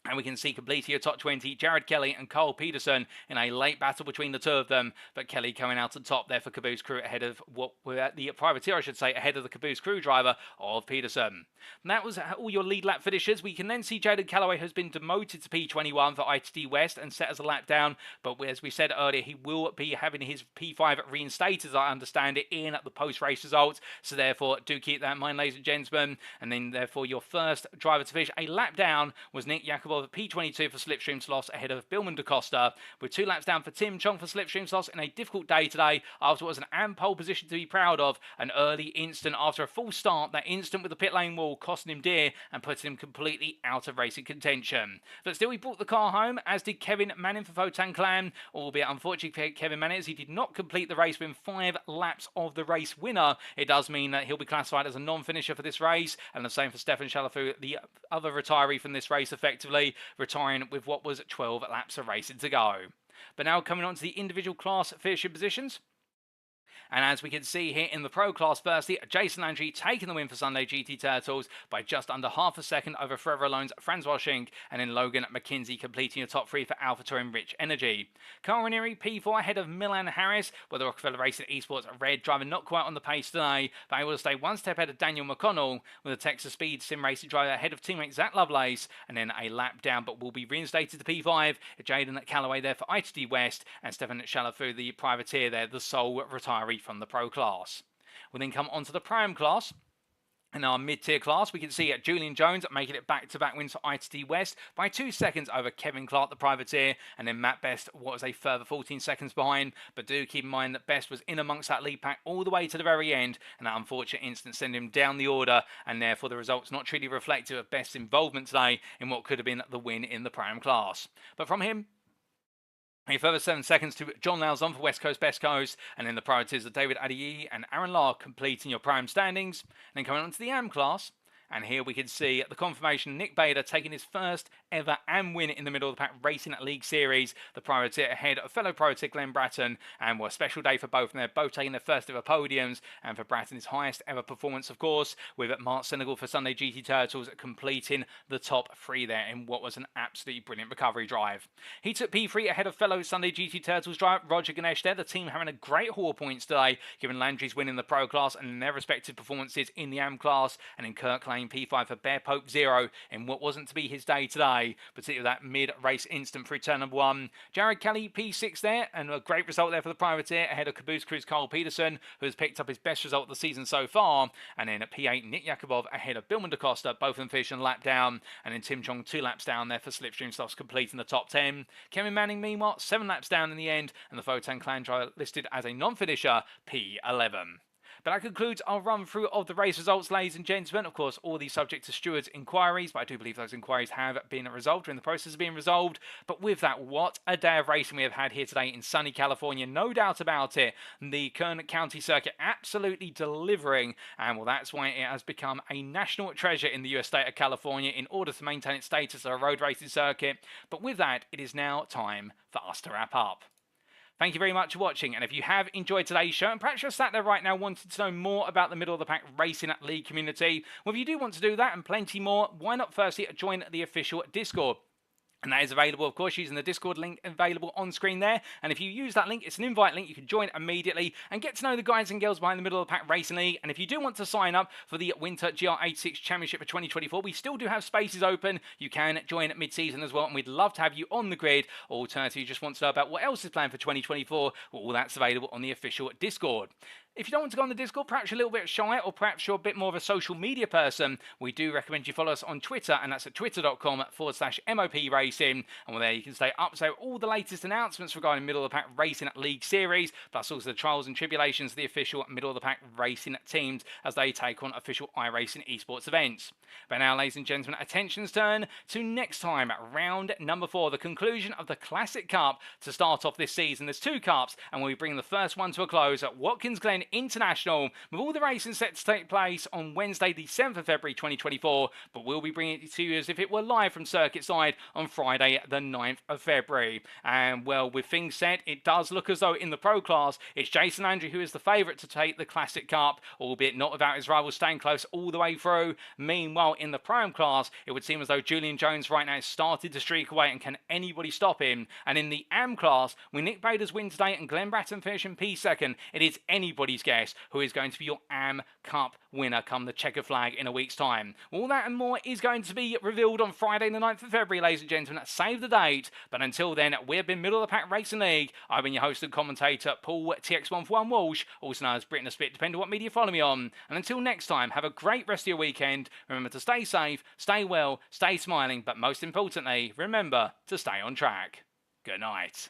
And we can see completing your top 20, Jared Kelly and Carl Peterson in a late battle between the two of them. But Kelly coming out on top there for Caboose Crew ahead of what were the privateer, I should say, ahead of the Caboose Crew driver of Peterson. And that was all your lead lap finishes. We can then see Jaden Calloway has been demoted to P21 for ITD West and set as a lap down. But as we said earlier, he will be having his P5 reinstated, as I understand it, in at the post-race results. So therefore, do keep that in mind, ladies and gentlemen. And then therefore, your first driver to finish a lap down was Nick Yakubov Yakubov at P22 for Slipstream's loss ahead of Billman DaCosta, with 2 laps down for Tim Chong for Slipstream's loss in a difficult day today after what was an AM pole position to be proud of. An early instant after a full start, that instant with the pit lane wall costing him dear and putting him completely out of racing contention. But still, he brought the car home, as did Kevin Manning for Photon Clan, albeit unfortunately for Kevin Manning, as he did not complete the race within 5 laps of the race winner. It does mean that he'll be classified as a non-finisher for this race, and the same for Stefan Chalafu, the other retiree from this race, effectively retiring with what was 12 laps of racing to go. But now coming on to the individual class finishing positions. And as we can see here in the Pro class, firstly, Jason Landry taking the win for Sunday GT Turtles by just under half a second over Forever Alone's Francois Schink, and then Logan McKenzie completing the top 3 for Alpha Touring Rich Energy. Carl Ranieri P4 ahead of Milan Harris, with the Rockefeller Racing Esports red driver not quite on the pace today, but able to stay one step ahead of Daniel McConnell, with the Texas Speed Sim Racing driver ahead of teammate Zach Lovelace, and then a lap down but will be reinstated to P5. Jaden Callaway there for ITD West, and Stefan Chalafu, the privateer there, the sole retiree from the Pro class. We'll then come on to the Pram class. In our mid-tier class, we can see Julian Jones making it back-to-back wins for ITT West by 2 seconds over Kevin Clark, the privateer, and then Matt Best was a further 14 seconds behind. But do keep in mind that Best was in amongst that lead pack all the way to the very end, and that unfortunate incident sent him down the order, and therefore the results not truly reflective of Best's involvement today in what could have been the win in the Pram class. But from him, a further 7 seconds to John Lauzon for West Coast Best Coast, and then the priorities of David Adiyi and Aaron Lahr completing your prime standings. And then coming on to the AM class, and here we can see the confirmation Nick Bader taking his first ever AM win in the middle of the pack Racing League Series. The privateer ahead of fellow privateer Glenn Bratton, and what a special day for both of them. They're both taking their first ever podiums, and for Bratton his highest ever performance, of course, with Mark Senegal for Sunday GT Turtles completing the top 3 there in what was an absolutely brilliant recovery drive. He took P3 ahead of fellow Sunday GT Turtles driver Roger Ganesh there. The team having a great haul of points today, given Landry's win in the Pro class and their respective performances in the AM class, and in Kirk Lane P5 for Bear Pope 0 in what wasn't to be his day today, particularly that mid-race instant through turn number 1. Jared Kelly P6 there, and a great result there for the privateer ahead of Caboose Crew's Carl Peterson, who has picked up his best result of the season so far. And then at P8, Nick Yakubov ahead of Billman DaCosta, both of them finishing a lap down, and then Tim Chong 2 laps down there for Slipstream Slots completing the top 10. Kevin Manning, meanwhile, 7 laps down in the end, and the Photon Clan driver listed as a non-finisher, P11. But that concludes our run through of the race results, ladies and gentlemen. Of course, all these subject to stewards' inquiries, but I do believe those inquiries have been resolved or in the process of being resolved. But with that, what a day of racing we have had here today in sunny California, no doubt about it. The Kern County Circuit absolutely delivering, and well, that's why it has become a national treasure in the US state of California in order to maintain its status as a road racing circuit. But with that, it is now time for us to wrap up. Thank you very much for watching, and if you have enjoyed today's show, and perhaps you're sat there right now wanting to know more about the middle of the pack racing league community, well, if you do want to do that and plenty more, why not firstly join the official Discord? And that is available, of course, using the Discord link available on screen there. And if you use that link, it's an invite link. You can join immediately and get to know the guys and girls behind the Middle of the Pack Racing League. And if you do want to sign up for the Winter GR86 Championship for 2024, we still do have spaces open. You can join at mid-season as well, and we'd love to have you on the grid. Alternatively, you just want to know about what else is planned for 2024, well, all that's available on the official Discord. If you don't want to go on the Discord, perhaps you're a little bit shy, or perhaps you're a bit more of a social media person, we do recommend you follow us on Twitter, and that's at twitter.com/MOP Racing. And there you can stay up to date with all the latest announcements regarding Middle of the Pack Racing League Series, plus also the trials and tribulations of the official Middle of the Pack Racing teams as they take on official iRacing esports events. But now, ladies and gentlemen, attention's turn to next time, round number 4, the conclusion of the Classic Cup to start off this season. There's 2 cups, and we'll be bringing the first one to a close at Watkins Glen International, with all the racing set to take place on Wednesday the 7th of February 2024, but we'll be bringing it to you as if it were live from circuit side on Friday the 9th of February. And well, with things said, it does look as though in the Pro class it's Jason Landry who is the favourite to take the Classic Cup, albeit not without his rivals staying close all the way through. Meanwhile, in the Prime class, it would seem as though Julian Jones right now has started to streak away, and can anybody stop him? And in the AM class, with Nick Bader's win today and Glenn Bratton finishing P2nd, it is anybody anybody's guess who is going to be your AM Cup winner come the checkered flag in a week's time. All that and more is going to be revealed on Friday the 9th of February, ladies and gentlemen. Save the date. But until then, we've been Middle of the Pack Racing League. I've been your host and commentator, Paul TX141 Walsh, also known as Britain the Spit, depending on what media you follow me on. And until next time, have a great rest of your weekend. Remember to stay safe, stay well, stay smiling, but most importantly, remember to stay on track. Good night.